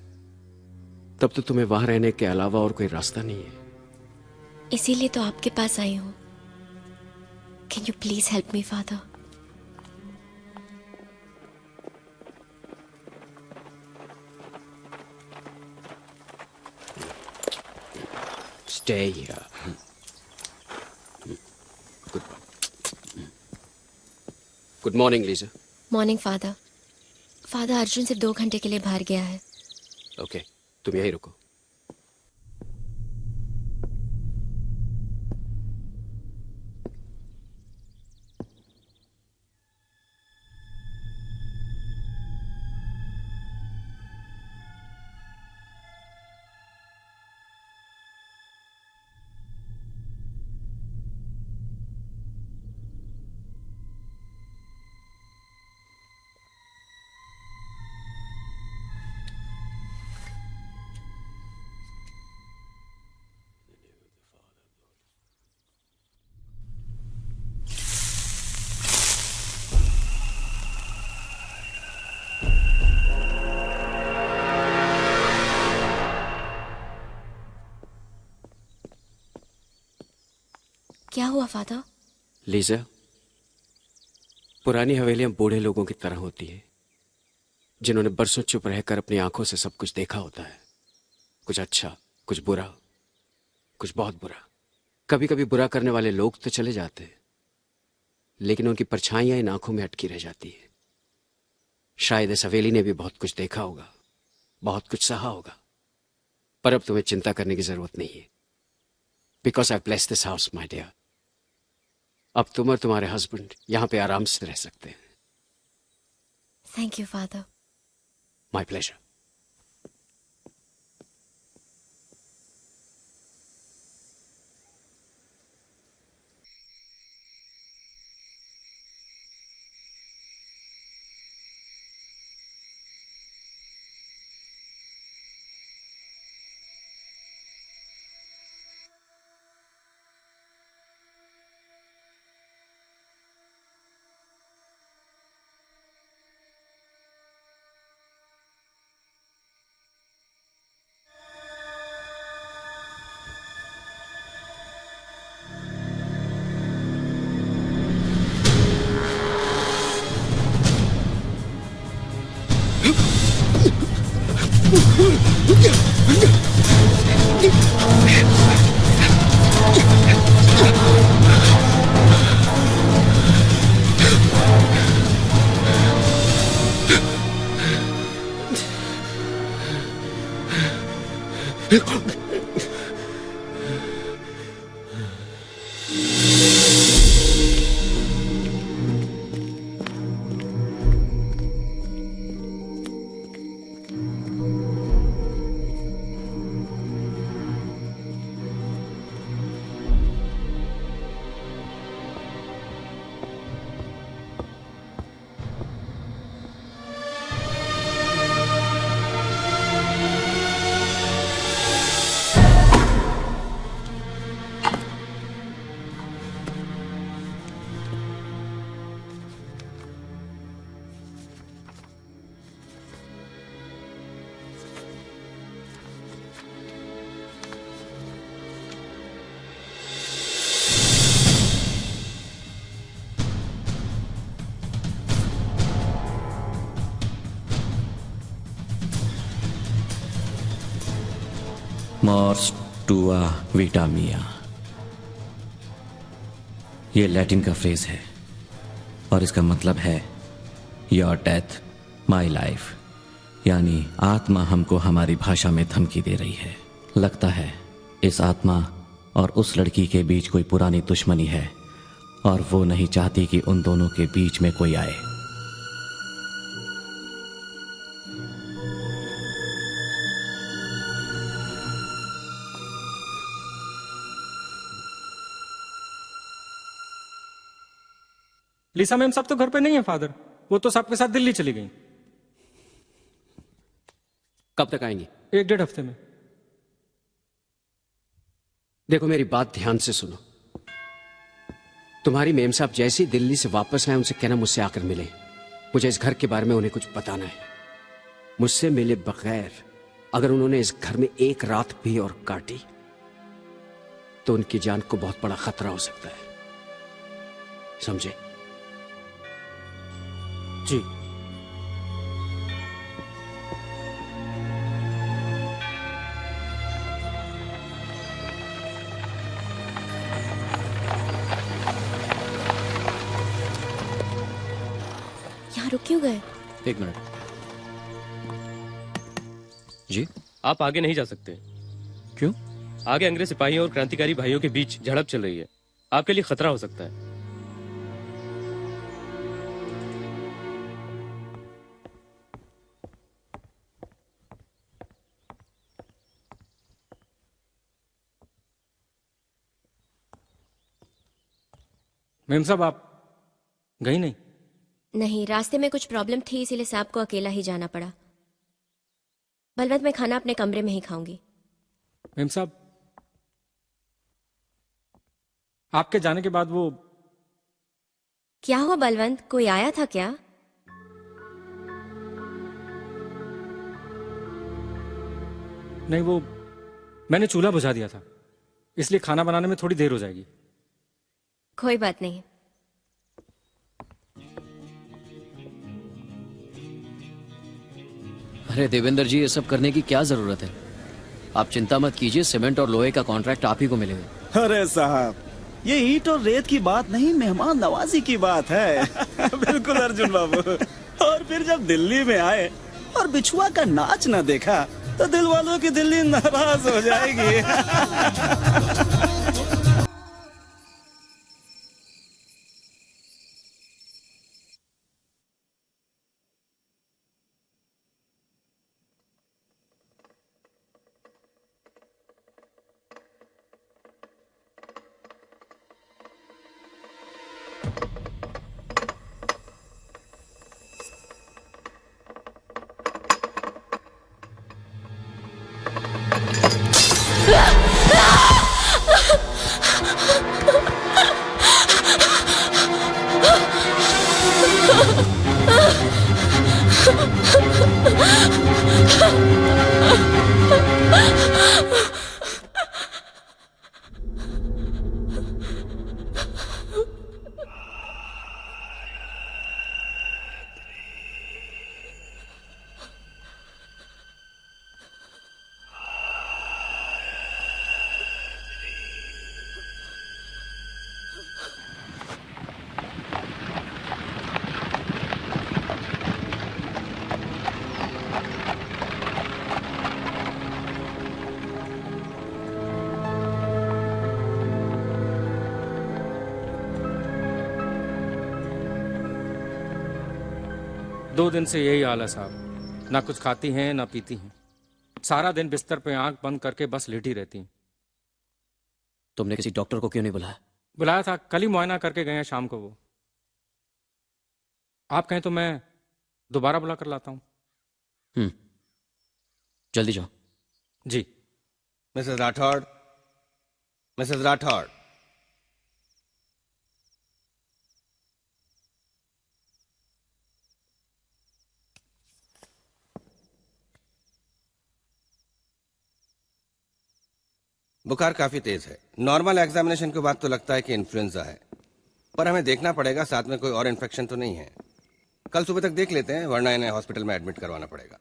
तब तो तुम्हें वहां रहने के अलावा और कोई रास्ता नहीं है। इसीलिए तो आपके पास आई हूं। Can you please help me father? Stay here. Good morning, Lisa. Morning father. Father, Arjun सिर्फ 2 घंटे के लिए बाहर गया है। Okay, तुम यहीं रुको। क्या हुआ फादर? लीजा, पुरानी हवेलियां बूढ़े लोगों की तरह होती हैं, जिन्होंने बरसों चुप रहकर अपनी आंखों से सब कुछ देखा होता है। कुछ अच्छा, कुछ बुरा, कुछ बहुत बुरा। कभी कभी बुरा करने वाले लोग तो चले जाते हैं, लेकिन उनकी परछाइयां इन आंखों में अटकी रह जाती है। शायद इस हवेली ने भी बहुत कुछ देखा होगा, बहुत कुछ सहा होगा, पर अब तुम्हें चिंता करने की जरूरत नहीं है। Because I bless this house my dear. अब तुम और तुम्हारे हस्बैंड यहां पे आराम से रह सकते हैं। Thank you father. My pleasure. Mors tua vita mia. ये लैटिन का फ्रेज है और इसका मतलब है योर डेथ माई लाइफ, यानी आत्मा हमको हमारी भाषा में धमकी दे रही है। लगता है इस आत्मा और उस लड़की के बीच कोई पुरानी दुश्मनी है और वो नहीं चाहती कि उन दोनों के बीच में कोई आए। लिसा मैम सब तो घर पे नहीं है फादर, वो तो सबके साथ दिल्ली चली गई। कब तक आएंगी? 1-1.5 हफ्ते में। देखो मेरी बात ध्यान से सुनो। तुम्हारी मेम साहब जैसे ही दिल्ली से वापस आए उनसे कहना मुझसे आकर मिले। मुझे इस घर के बारे में उन्हें कुछ बताना है। मुझसे मिले बगैर अगर उन्होंने इस घर में एक रात भी और काटी तो उनकी जान को बहुत बड़ा खतरा हो सकता है, समझे? जी। यहाँ रुक क्यों गए? 1 मिनट जी। आप आगे नहीं जा सकते। क्यों? आगे अंग्रेज सिपाहियों और क्रांतिकारी भाइयों के बीच झड़प चल रही है, आपके लिए खतरा हो सकता है। मैम साहब आप गई नहीं? नहीं, रास्ते में कुछ प्रॉब्लम थी इसीलिए साहब को अकेला ही जाना पड़ा। बलवंत, मैं खाना अपने कमरे में ही खाऊंगी। मैम साहब आपके जाने के बाद वो क्या हुआ बलवंत, कोई आया था क्या? नहीं, वो मैंने चूल्हा बुझा दिया था, इसलिए खाना बनाने में थोड़ी देर हो जाएगी। कोई बात नहीं। अरे देवेंद्र जी, ये सब करने की क्या जरूरत है? आप चिंता मत कीजिए, सीमेंट और लोहे का कॉन्ट्रैक्ट आप ही को मिलेगा। अरे साहब, ये ईंट और रेत की बात नहीं, मेहमान नवाजी की बात है। बिल्कुल अर्जुन बाबू। और फिर जब दिल्ली में आए और बिछुआ का नाच न देखा तो दिल वालों की दिल्ली नाराज हो जाएगी। दो दिन से यही हाल है साहब, ना कुछ खाती हैं ना पीती हैं, सारा दिन बिस्तर पे आंख बंद करके बस लेटी रहती हैं। तुमने किसी डॉक्टर को क्यों नहीं बुलाया? बुलाया था, कल ही मुआयना करके गए हैं शाम को वो। आप कहें तो मैं दोबारा बुला कर लाता हूं। जल्दी जाओ। जी। Mrs Rathore, Mrs Rathore. बुखार काफी तेज है। नॉर्मल एग्जामिनेशन के बाद तो लगता है कि इन्फ्लुएंजा है, पर हमें देखना पड़ेगा साथ में कोई और इन्फेक्शन तो नहीं है। कल सुबह तक देख लेते हैं, वरना इन्हें हॉस्पिटल में एडमिट करवाना पड़ेगा।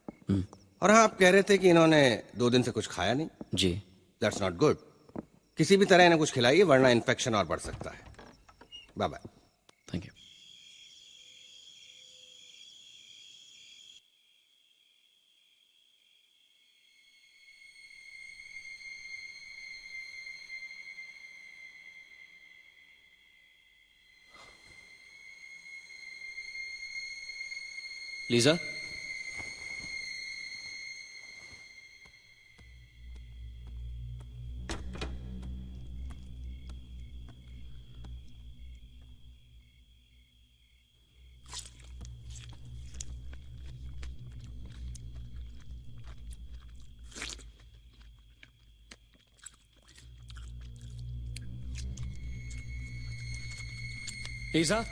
और हाँ, आप कह रहे थे कि इन्होंने 2 दिन से कुछ खाया नहीं। जी। That's not good. किसी भी तरह इन्हें कुछ खिलाइए, वरना इन्फेक्शन और बढ़ सकता है। Bye bye. Thank you. Lisa, Lisa,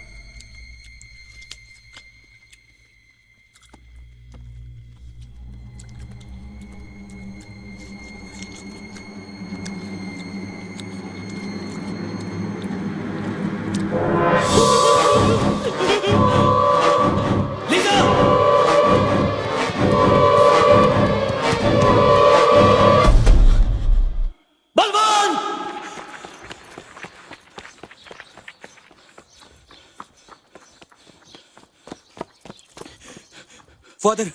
father,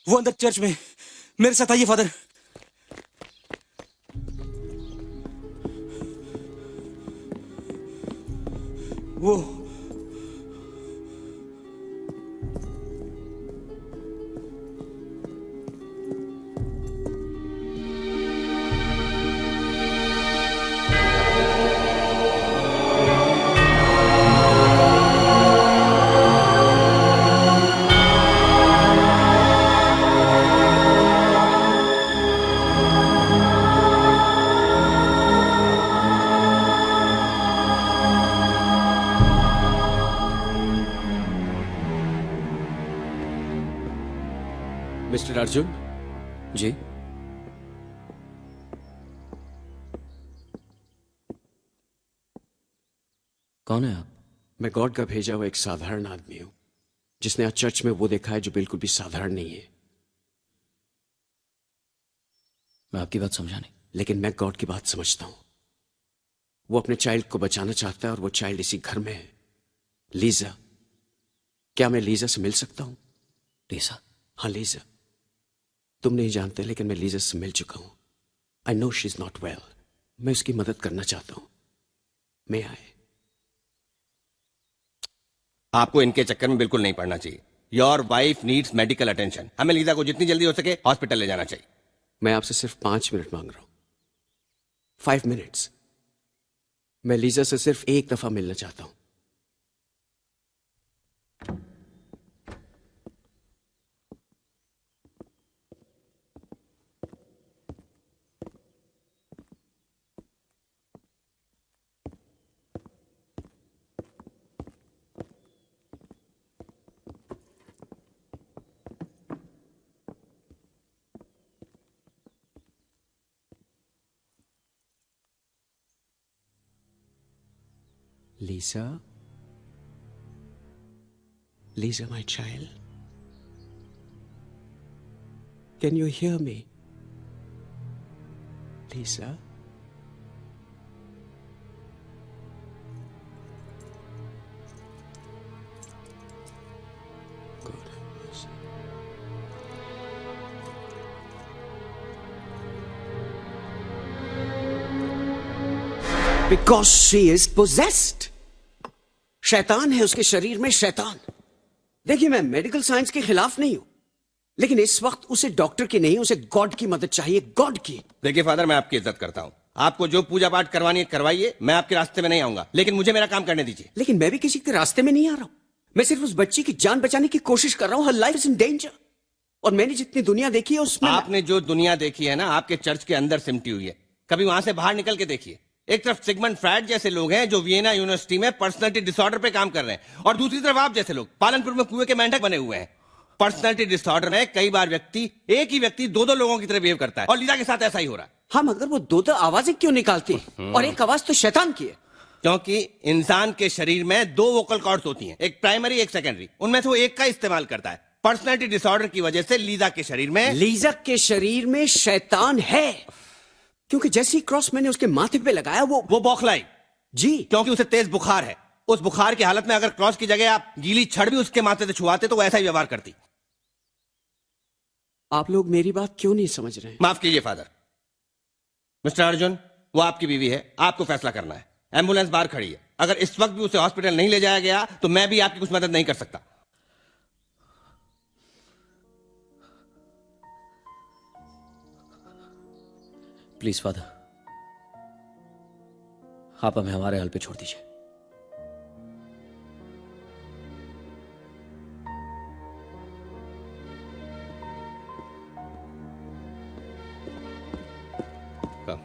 वो अंदर चर्च में मेरे साथ आइए फादर। वो मिस्टर अर्जुन। जी, कौन है आप? मैं गॉड का भेजा हुआ एक साधारण आदमी हूं जिसने आज चर्च में वो देखा है जो बिल्कुल भी साधारण नहीं है। मैं आपकी बात समझा नहीं। लेकिन मैं गॉड की बात समझता हूं। वो अपने चाइल्ड को बचाना चाहता है और वो चाइल्ड इसी घर में है। लीजा, क्या मैं लीजा से मिल सकता हूं? लीजा? हाँ, लीजा। तुम नहीं जानते लेकिन मैं लीजा से मिल चुका हूं। I know she is not well. मैं उसकी मदद करना चाहता हूं। मैं आए। आपको इनके चक्कर में बिल्कुल नहीं पड़ना चाहिए। Your wife needs medical attention. हमें लीजा को जितनी जल्दी हो सके हॉस्पिटल ले जाना चाहिए। मैं आपसे सिर्फ 5 मिनट मांग रहा हूं। 5 मिनट्स। मैं लीजा से सिर्फ एक दफा मिलना चाहता हूं। Lisa? Lisa, my child? Can you hear me? Lisa? God have mercy. Because she is possessed. शैतान है उसके शरीर में, शैतान। देखिए, मैं मेडिकल साइंस के खिलाफ नहीं हूं, लेकिन इस वक्त उसे डॉक्टर की नहीं, उसे गॉड की मदद चाहिए, गॉड की। देखिए फादर, मैं आपकी इज्जत करता हूं। आपको जो पूजा पाठ करवानी है करवाइए, मैं आपके रास्ते में नहीं आऊंगा, लेकिन मुझे मेरा काम करने दीजिए। लेकिन मैं भी किसी के रास्ते में नहीं आ रहा हूं। मैं सिर्फ उस बच्ची की जान बचाने की कोशिश कर रहा हूं। हर लाइफ इज इन डेंजर। और मैंने जितनी दुनिया देखी है उसमें आपने जो दुनिया देखी है ना, आपके चर्च के अंदर सिमटी हुई है। कभी वहां से बाहर निकल के देखिए। एक तरफ सिगमंड फ्रायड जैसे लोग हैं जो वियना यूनिवर्सिटी में पर्सनालिटी डिसऑर्डर पे काम कर रहे हैं, और दूसरी तरफ आप जैसे लोग पालनपुर में कुएं के मेंढक बने हुए हैं। पर्सनालिटी डिसऑर्डर में कई बार एक ही व्यक्ति दो लोगों की तरह बिहेव करता है, और लीजा के साथ ऐसा ही हो रहा है। हाँ, मगर वो दो आवाजें क्यों निकालती है? और एक आवाज तो शैतान की है। क्योंकि इंसान के शरीर में 2 वोकल कॉर्ड्स होती हैं, एक प्राइमरी एक सेकेंडरी। उनमें से वो एक का इस्तेमाल करता है। पर्सनालिटी डिसऑर्डर की वजह से लीजा के शरीर में शैतान है। क्योंकि जैसे ही क्रॉस मैंने उसके माथे पे लगाया वो बौखलाई। जी। क्योंकि उसे तेज बुखार है। उस बुखार की हालत में अगर क्रॉस की जगह आप गीली छड़ भी उसके माथे से छुआते तो वो ऐसा ही व्यवहार करती। आप लोग मेरी बात क्यों नहीं समझ रहे हैं? माफ कीजिए फादर। मिस्टर अर्जुन, वो आपकी बीवी है, आपको फैसला करना है। एम्बुलेंस बाहर खड़ी है, अगर इस वक्त भी उसे हॉस्पिटल नहीं ले जाया गया तो मैं भी आपकी कुछ मदद नहीं कर सकता। प्लीज फादर, आप हमें हमारे हाल पे छोड़ दीजिए। Come.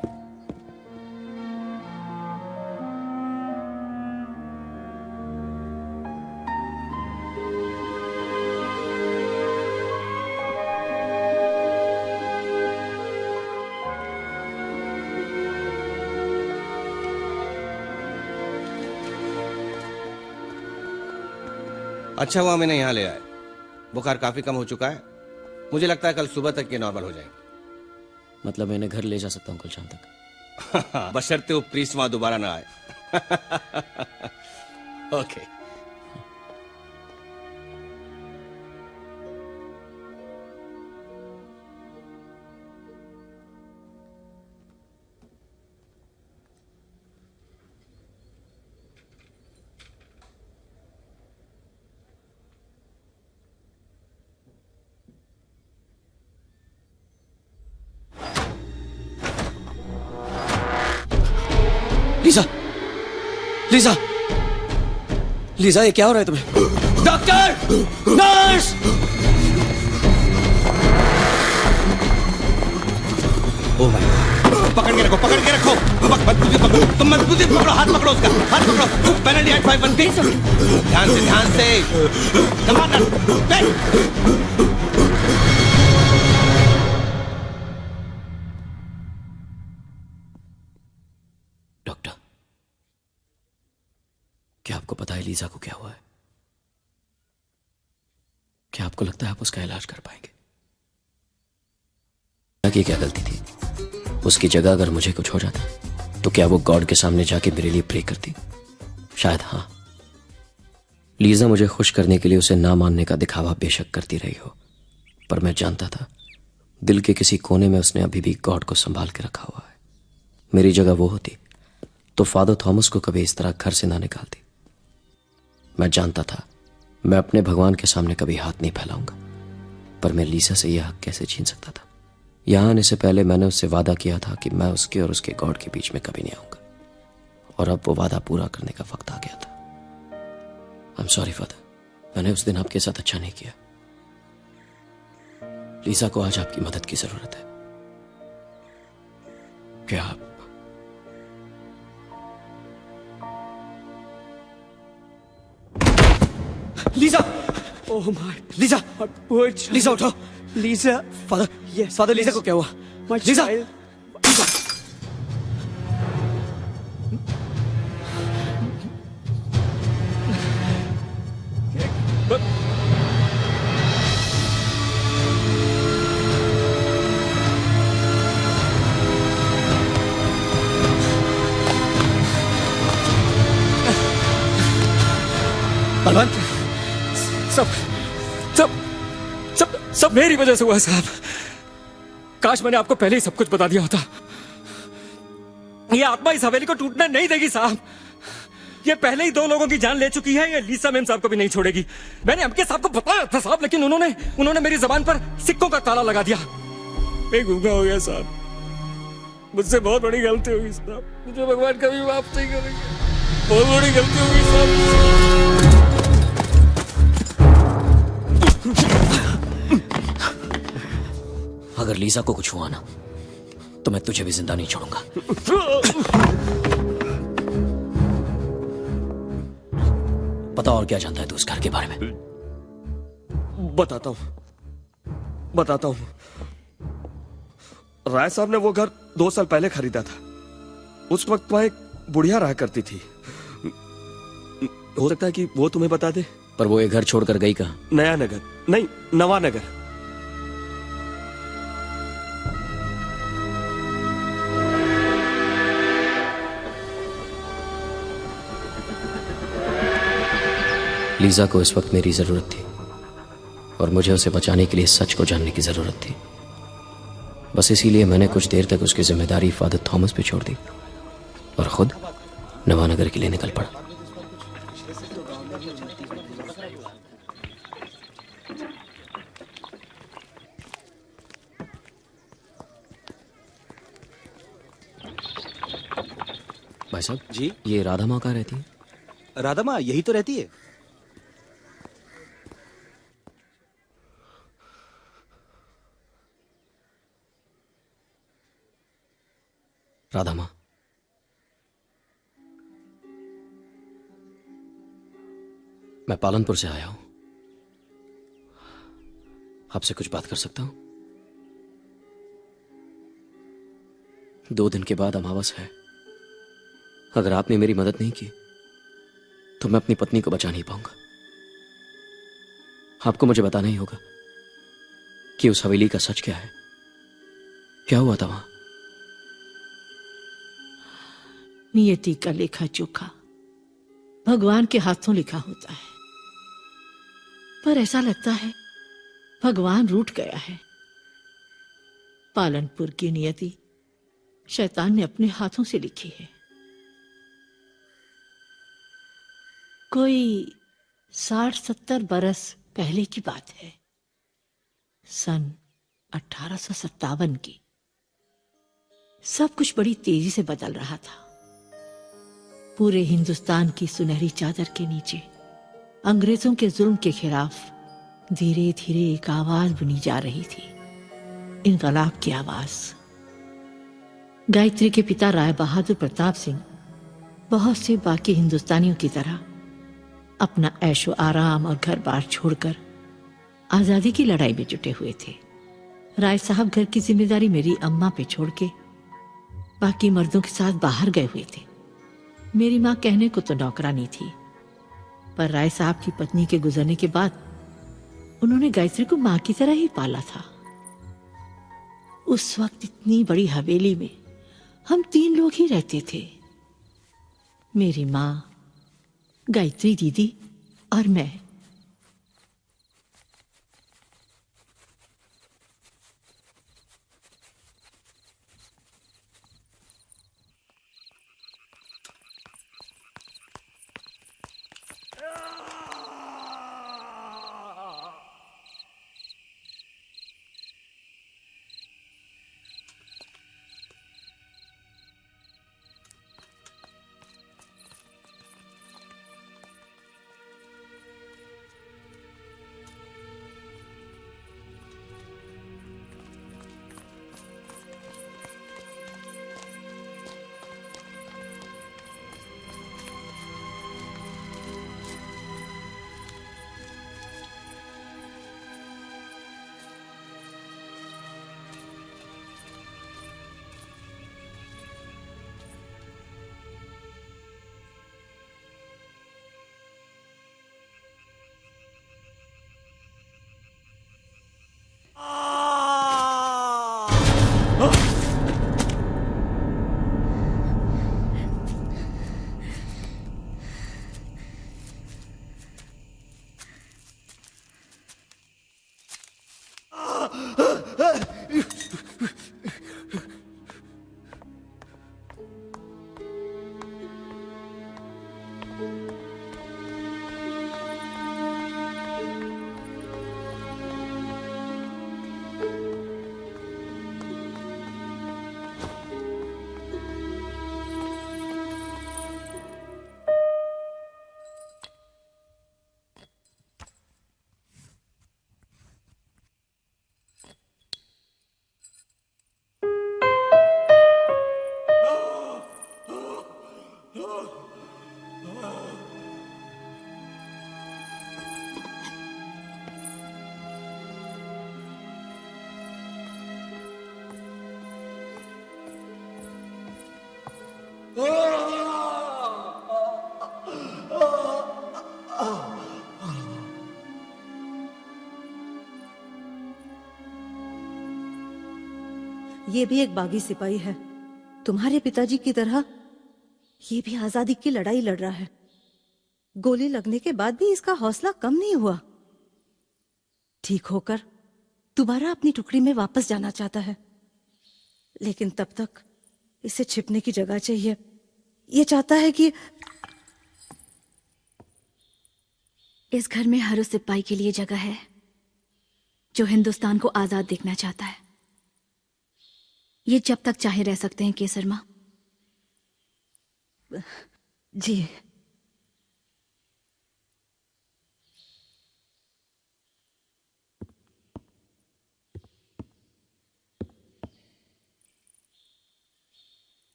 अच्छा हुआ मैंने यहाँ ले आए। बुखार काफी कम हो चुका है, मुझे लगता है कल सुबह तक ये नॉर्मल हो जाएंगे। मतलब मैं इन्हें घर ले जा सकता हूँ कल शाम तक? बशर्ते वो प्रीस्ट वहां दोबारा ना आए। ओके। लीजा, लीजा, लीजा, ये क्या हो रहा है तुम्हें? Doctor, nurse! ओ भाई, पकड़ के रखो, पकड़ के रखो। मजबूती पकड़ो, तुम मजबूती पकड़ो, हाथ पकड़ो उसका, हाथ पकड़ो। पेनल्टी 513। ध्यान से कमांडर। डॉक्टर, क्या आपको पता है लीजा को क्या हुआ है? क्या आपको लगता है आप उसका इलाज कर पाएंगे? की क्या गलती थी? उसकी जगह अगर मुझे कुछ हो जाता तो क्या वो गॉड के सामने जाके मेरे लिए प्रे करती? शायद हाँ। लीजा मुझे खुश करने के लिए उसे ना मानने का दिखावा बेशक करती रही हो, पर मैं जानता था दिल के किसी कोने में उसने अभी भी गॉड को संभाल के रखा हुआ है। मेरी जगह वो होती तो फादर थॉमस को कभी इस तरह घर से ना निकालती। मैं जानता था मैं अपने भगवान के सामने कभी हाथ नहीं फैलाऊंगा, पर मैं लीसा से यह हक कैसे छीन सकता था? यहां आने से पहले मैंने उससे वादा किया था कि मैं उसके और उसके गॉड के बीच में कभी नहीं आऊंगा, और अब वो वादा पूरा करने का वक्त आ गया था। आई एम सॉरी फादर, मैंने उस दिन आपके साथ अच्छा नहीं किया। लीसा को आज आपकी मदद की जरूरत है। क्या आप Lisa! Oh my! Lisa! Lisa उठो! Lisa! Father, yes father, Lisa को क्या हुआ? लीजा! बलवंत, सब मेरी वजह से हुआ है साहब। काश मैंने आपको पहले ही सब कुछ बता दिया होता। ये आत्मा इस हवेली को टूटने नहीं देगी साहब। ये पहले ही 2 लोगों की जान ले चुकी है, ये लीसा मैम साहब को भी नहीं छोड़ेगी। मैंने एमके साहब को बताया था साहब, लेकिन उन्होंने मेरी जबान पर सिक्कों का ताला लगा दिया। मैं गूंगा हो गया साहब। मुझसे बहुत बड़ी गलती हुई साहब, मुझे भगवान कभी माफ नहीं करेंगे। बहुत बड़ी गलती हुई साहब। अगर लीजा को कुछ हुआ ना तो मैं तुझे भी जिंदा नहीं छोड़ूंगा। पता और क्या जानता है तू इस घर के बारे में? बताता हूं। राय साहब ने वो घर 2 साल पहले खरीदा था। उस वक्त वहां एक बुढ़िया रहा करती थी। हो सकता है कि वो तुम्हें बता दे। पर वो ये घर छोड़कर गई कहां? नया नगर नहीं, नवा नगर। लीजा को इस वक्त मेरी जरूरत थी और मुझे उसे बचाने के लिए सच को जानने की जरूरत थी। बस इसीलिए मैंने कुछ देर तक उसकी जिम्मेदारी फादर थॉमस पे छोड़ दी और खुद नवानगर के लिए निकल पड़ा। भाई साहब जी, ये राधा माँ कहाँ रहती है? राधा माँ यही तो रहती है। राधा माँ, मैं पालनपुर से आया हूं, आपसे कुछ बात कर सकता हूं? 2 दिन के बाद अमावस है। अगर आपने मेरी मदद नहीं की तो मैं अपनी पत्नी को बचा नहीं पाऊंगा। आपको मुझे बताना ही होगा कि उस हवेली का सच क्या है, क्या हुआ था वहां। नियति का लेखा जोखा भगवान के हाथों लिखा होता है, पर ऐसा लगता है भगवान रूठ गया है। पालनपुर की नियति शैतान ने अपने हाथों से लिखी है। कोई 60-70 बरस पहले की बात है, सन 1857 की। सब कुछ बड़ी तेजी से बदल रहा था। पूरे हिंदुस्तान की सुनहरी चादर के नीचे अंग्रेजों के जुल्म के खिलाफ धीरे धीरे एक आवाज बुनी जा रही थी, इनकलाब की आवाज। गायत्री के पिता राय बहादुर प्रताप सिंह बहुत से बाकी हिंदुस्तानियों की तरह अपना ऐशो आराम और घर बार छोड़कर आजादी की लड़ाई में जुटे हुए थे। राय साहब घर की जिम्मेदारी मेरी अम्मा पे छोड़ के बाकी मर्दों के साथ बाहर गए हुए थे। मेरी माँ कहने को तो नौकरानी थी, पर राय साहब की पत्नी के गुजरने के बाद उन्होंने गायत्री को माँ की तरह ही पाला था। उस वक्त इतनी बड़ी हवेली में हम 3 लोग ही रहते थे, मेरी माँ, गायत्री दीदी और मैं। ये भी एक बागी सिपाही है, तुम्हारे पिताजी की तरह ये भी आजादी की लड़ाई लड़ रहा है। गोली लगने के बाद भी इसका हौसला कम नहीं हुआ। ठीक होकर दोबारा अपनी टुकड़ी में वापस जाना चाहता है, लेकिन तब तक इसे छिपने की जगह चाहिए। ये चाहता है कि इस घर में हर उस सिपाही के लिए जगह है जो हिंदुस्तान को आजाद देखना चाहता है। ये जब तक चाहे रह सकते हैं केसर मां। जी।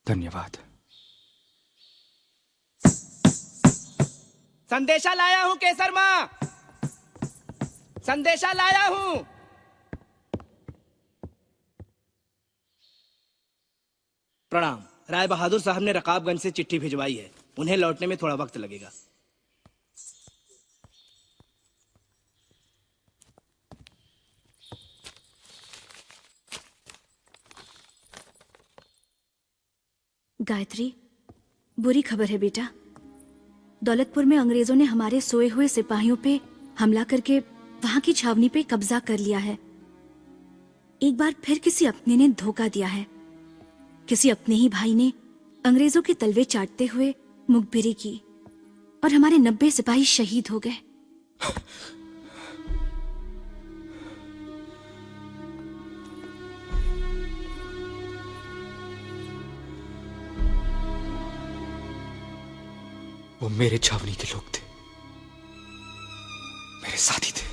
धन्यवाद। संदेशा लाया हूं केसर मां, संदेशा लाया हूं। प्रणाम। राय बहादुर साहब ने रकाबगंज से चिट्ठी भिजवाई है, उन्हें लौटने में थोड़ा वक्त लगेगा। गायत्री, बुरी खबर है बेटा। दौलतपुर में अंग्रेजों ने हमारे सोए हुए सिपाहियों पे हमला करके वहां की छावनी पे कब्जा कर लिया है। एक बार फिर किसी अपने ने धोखा दिया है। किसी अपने ही भाई ने अंग्रेजों के तलवे चाटते हुए मुखबिरी की और हमारे 90 सिपाही शहीद हो गए। वो मेरे छावनी के लोग थे, मेरे साथी थे।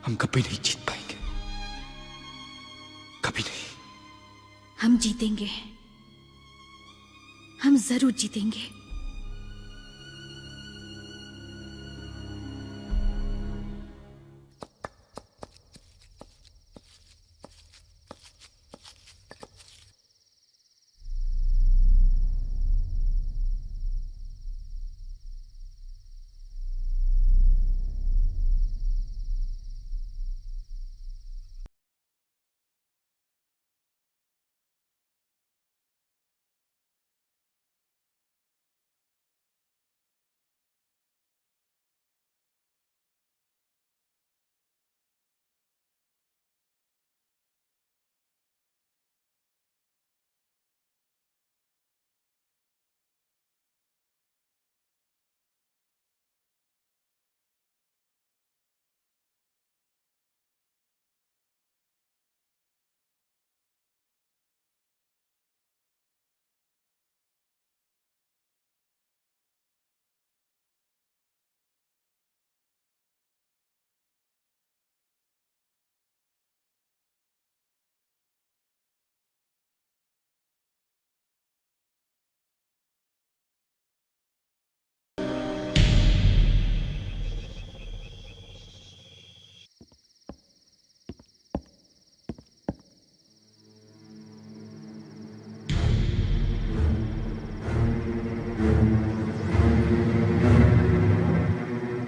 हम कभी नहीं जीत पाएंगे, कभी नहीं। हम जीतेंगे, हम जरूर जीतेंगे।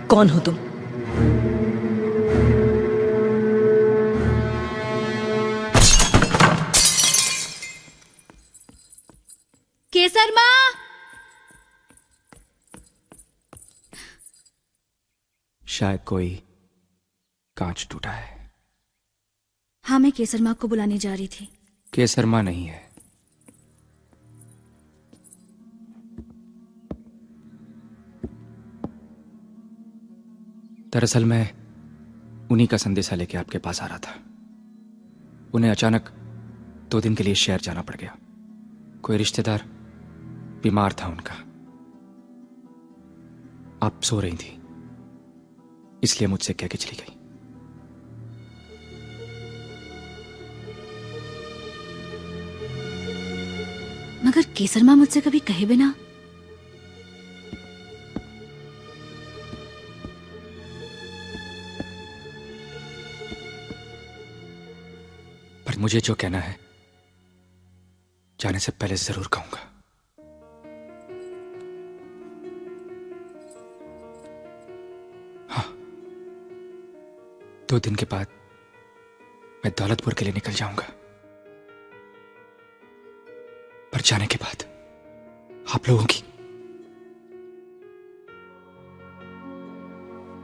कौन हो तुम? केसर मां! शायद कोई कांच टूटा है। हाँ, मैं केसर मां को बुलाने जा रही थी। केसर मां नहीं है। दरअसल मैं उन्हीं का संदेशा लेके आपके पास आ रहा था। उन्हें अचानक 2 दिन के लिए शहर जाना पड़ गया। कोई रिश्तेदार बीमार था उनका। आप सो रही थी, इसलिए मुझसे कह के चली गई। मगर केसर मां मुझसे कभी कहे बिना मुझे जो कहना है जाने से पहले जरूर कहूंगा। हाँ, 2 दिन के बाद मैं दौलतपुर के लिए निकल जाऊंगा, पर जाने के बाद आप लोगों की,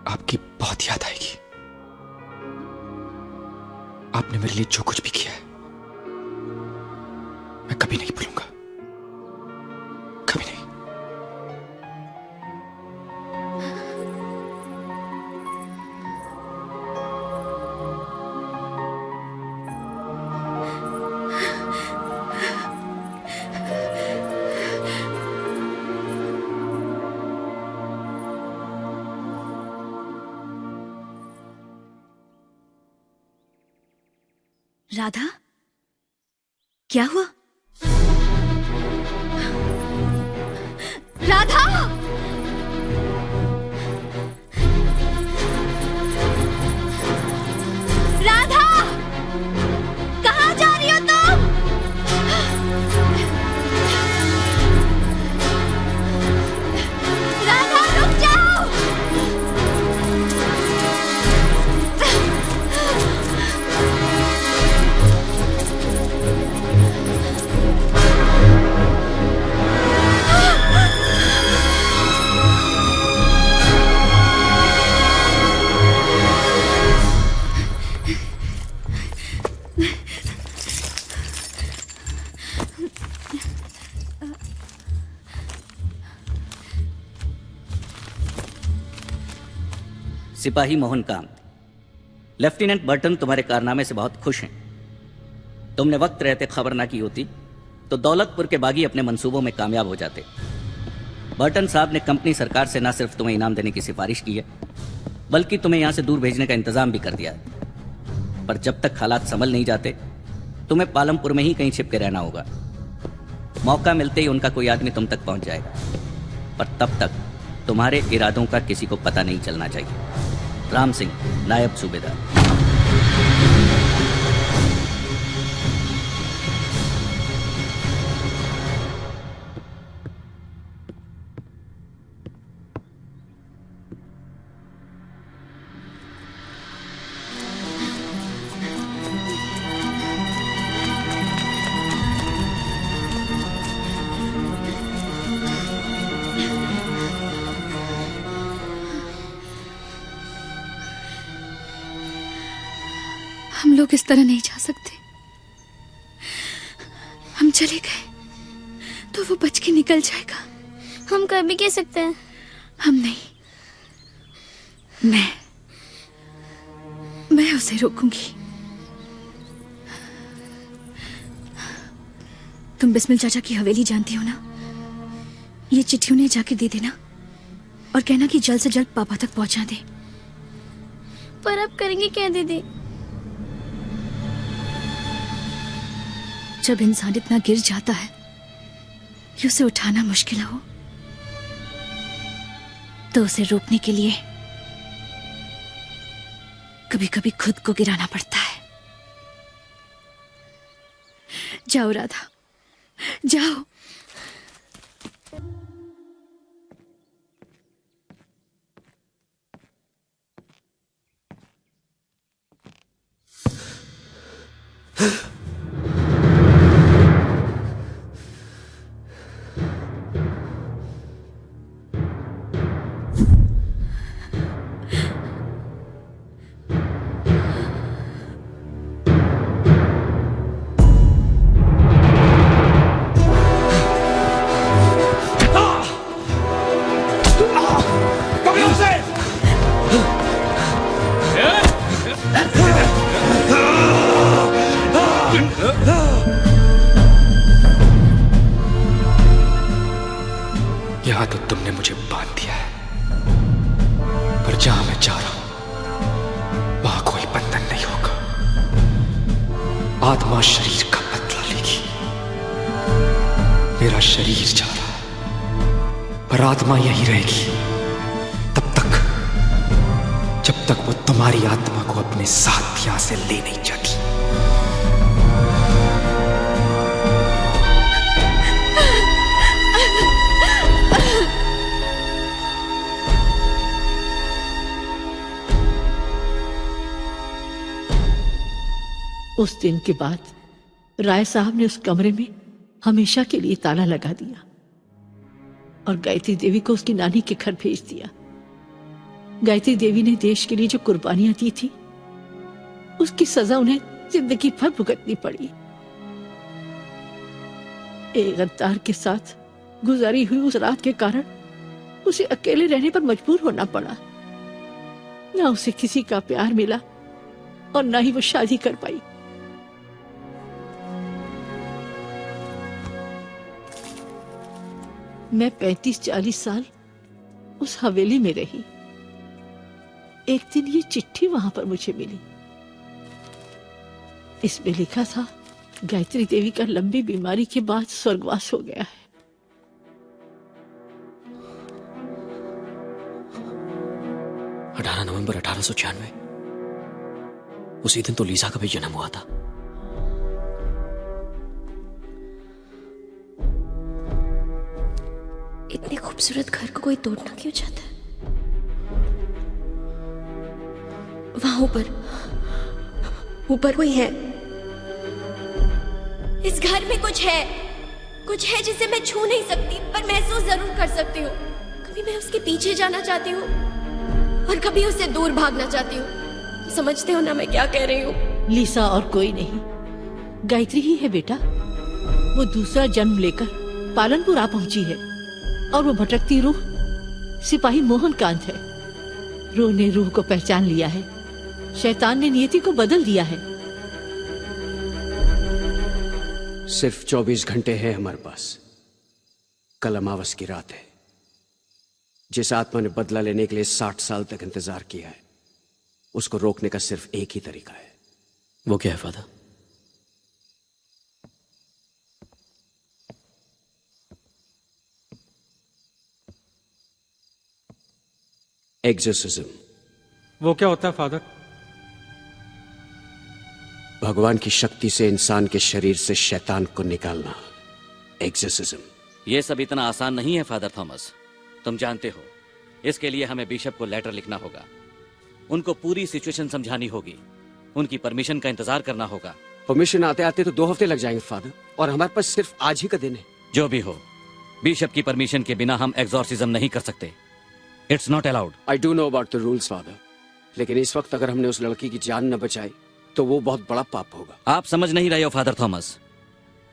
आपकी बहुत याद आएगी। आपने मेरे लिए जो कुछ भी किया है मैं कभी नहीं भूलूंगा, कभी नहीं। राधा, क्या हुआ? राधा! राधा! कहाँ जा रही हो तुम? राधा, रुक जाओ! सिपाही मोहनकांत, लेफ्टिनेंट बर्टन तुम्हारे कारनामे से बहुत खुश हैं। तुमने वक्त रहते खबर ना की होती तो दौलतपुर के बागी अपने मंसूबों में कामयाब हो जाते। बर्टन साहब ने कंपनी सरकार से ना सिर्फ तुम्हें इनाम देने की सिफारिश की है, बल्कि तुम्हें यहां से दूर भेजने का इंतजाम भी कर दिया है। पर जब तक हालात संभल नहीं जाते तुम्हें पालमपुर में ही कहीं छिप के रहना होगा। मौका मिलते ही उनका कोई आदमी तुम तक पहुंच जाएगा, पर तब तक तुम्हारे इरादों का किसी को पता नहीं चलना चाहिए। राम सिंह, नायब सूबेदार। हम लोग इस तरह नहीं जा सकते। हम चले गए तो वो बच के निकल जाएगा। हम कर भी कह सकते हैं। हम नहीं, मैं उसे रोकूंगी। तुम बिस्मिल चाचा की हवेली जानती हो ना? ये चिट्ठी उन्हें जाके दे देना और कहना कि जल्द से जल्द पापा तक पहुंचा दे। पर अब करेंगे क्या दीदी? जब इंसान इतना गिर जाता है कि उसे उठाना मुश्किल हो तो उसे रोकने के लिए कभी कभी खुद को गिराना पड़ता है। जाओ राधा, जाओ। यहां तो तुमने मुझे बांध दिया है, पर जहां मैं जा रहा हूं वहां कोई बंधन नहीं होगा। आत्मा शरीर का बदला लेगी। मेरा शरीर जा रहा है पर आत्मा यही रहेगी तब तक जब तक वो तुम्हारी आत्मा को अपने साथ यहां से ले नहीं जाती। उस दिन के बाद राय साहब ने उस कमरे में हमेशा के लिए ताला लगा दिया। और गायत्री देवी को उसकी नानी के घर भेज दिया। गायत्री देवी ने देश के लिए जो कुर्बानियां दी थी, उसकी सजा उन्हें जिंदगी भर भुगतनी पड़ी। एक गद्दार के साथ गुजारी हुई उस रात के कारण उसे अकेले रहने पर मजबूर होना पड़ा। ना उसे किसी का प्यार मिला और ना ही वो शादी कर पाई। मैं 35-40 साल उस हवेली में रही। एक दिन ये चिट्ठी वहां पर मुझे मिली। इसमें लिखा था, गायत्री देवी का लंबी बीमारी के बाद स्वर्गवास हो गया है। 18 नवंबर 1896, उसी दिन तो लीजा का भी जन्म हुआ था। इतने खूबसूरत घर को कोई तोड़ना क्यों चाहता है? वहां ऊपर कोई है। इस घर में कुछ है जिसे मैं छू नहीं सकती, पर महसूस जरूर कर सकती हूँ। कभी मैं उसके पीछे जाना चाहती हूँ और कभी उससे दूर भागना चाहती हूँ। समझते हो ना मैं क्या कह रही हूँ? लीसा और कोई नहीं, गायत्री ही है बेटा। वो दूसरा जन्म लेकर पालनपुर आ पहुंची है और वो भटकती रूह सिपाही मोहन कांत है। रूह ने रूह को पहचान लिया है। शैतान ने नियति को बदल दिया है। सिर्फ 24 घंटे हैं हमारे पास। कल अमावस की रात है। जिस आत्मा ने बदला लेने के लिए 60 साल तक इंतजार किया है, उसको रोकने का सिर्फ एक ही तरीका है। वो क्या है फादर? एग्जोर्सिज्म। वो क्या होता है फादर? भगवान की शक्ति से इंसान के शरीर से शैतान को निकालना। एग्जोर्सिज्म। यह सब इतना आसान नहीं है फादर थॉमस। तुम जानते हो, इसके लिए हमें बिशप को लेटर लिखना होगा, उनको पूरी सिचुएशन समझानी होगी, उनकी परमिशन का इंतजार करना होगा। परमिशन आते आते तो 2 हफ्ते लग जाएंगे फादर, और हमारे पास सिर्फ आज ही का दिन है। जो भी हो, बिशप की परमिशन के बिना हम एग्जॉर्सिज्म नहीं कर सकते। It's not allowed. I do know about the rules father, लेकिन इस वक्त अगर हमने उस लड़की की जान न बचाई तो वो बहुत बड़ा पाप होगा। आप समझ नहीं रहे हो फादर थॉमस।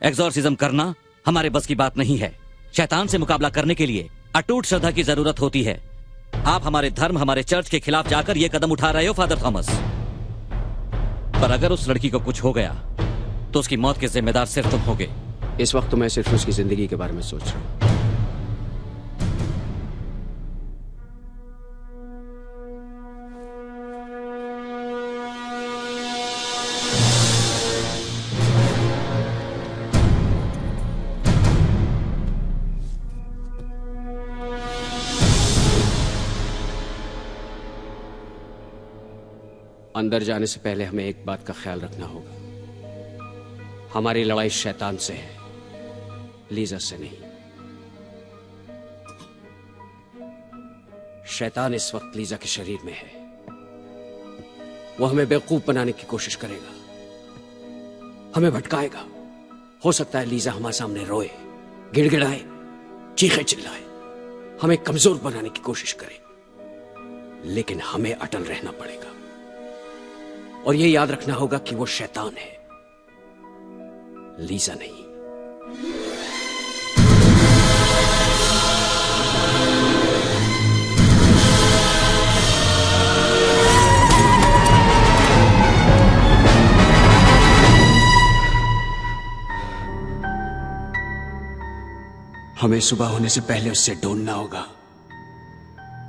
एग्जॉर्सिज्म करना हमारे बस की बात नहीं है। शैतान से मुकाबला करने के लिए अटूट श्रद्धा की जरूरत होती है। आप हमारे धर्म, हमारे चर्च के खिलाफ जाकर यह कदम उठा रहे हो फादर थॉमस। पर अगर उस लड़की को कुछ हो गया तो उसकी मौत के जिम्मेदार सिर्फ तुम होगे। इस वक्त तो मैं सिर्फ उसकी जिंदगी के बारे में सोच रहा हूं। अंदर जाने से पहले हमें एक बात का ख्याल रखना होगा। हमारी लड़ाई शैतान से है, लीजा से नहीं। शैतान इस वक्त लीजा के शरीर में है। वो हमें बेवकूफ बनाने की कोशिश करेगा, हमें भटकाएगा। हो सकता है लीजा हमारे सामने रोए, गिड़गिड़ाए, चीखे चिल्लाए, हमें कमजोर बनाने की कोशिश करे, लेकिन हमें अटल रहना पड़ेगा। और यह याद रखना होगा कि वो शैतान है, लीजा नहीं। हमें सुबह होने से पहले उससे ढूंढना होगा।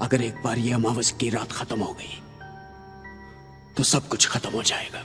अगर एक बार ये अमावस की रात खत्म हो गई तो सब कुछ खत्म हो जाएगा।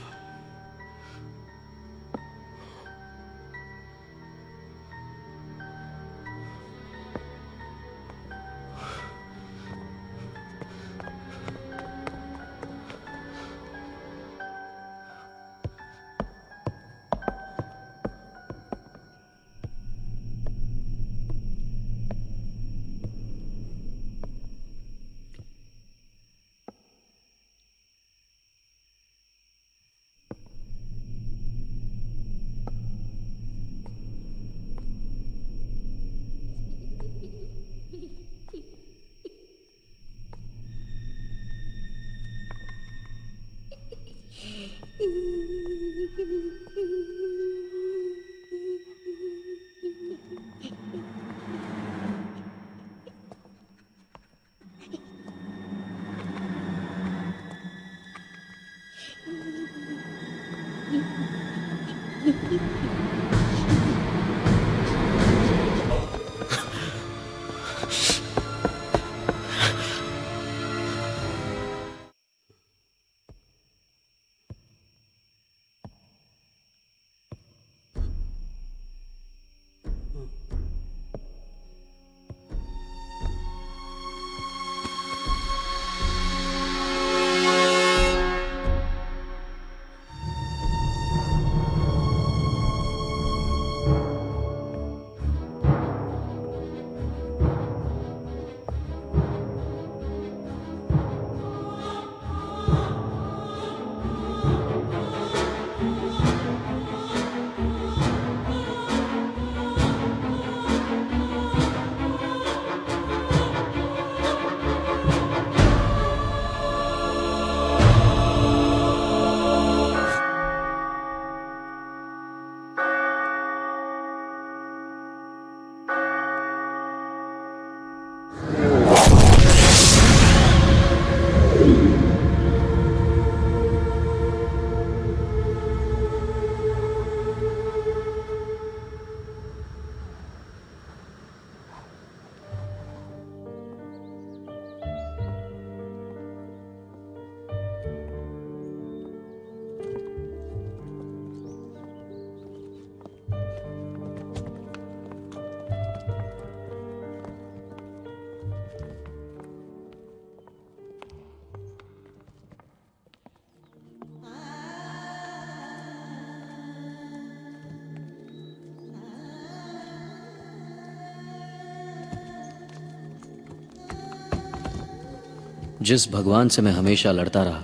जिस भगवान से मैं हमेशा लड़ता रहा,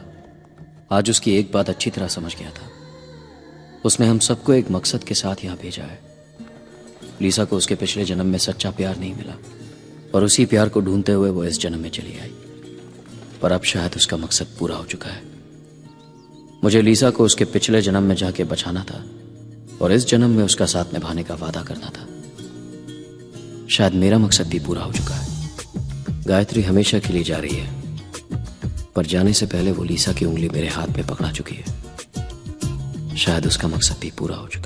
आज उसकी एक बात अच्छी तरह समझ गया था। उसने हम सबको एक मकसद के साथ यहां भेजा है। लीसा को उसके पिछले जन्म में सच्चा प्यार नहीं मिला और उसी प्यार को ढूंढते हुए वो इस जन्म में चली आई, पर अब शायद उसका मकसद पूरा हो चुका है। मुझे लीसा को उसके पिछले जन्म में जाके बचाना था और इस जन्म में उसका साथ निभाने का वादा करना था। शायद मेरा मकसद भी पूरा हो चुका है। गायत्री हमेशा के लिए जा रही है, पर जाने से पहले वो लीसा की उंगली मेरे हाथ में पकड़ा चुकी है। शायद उसका मकसद भी पूरा हो चुका है।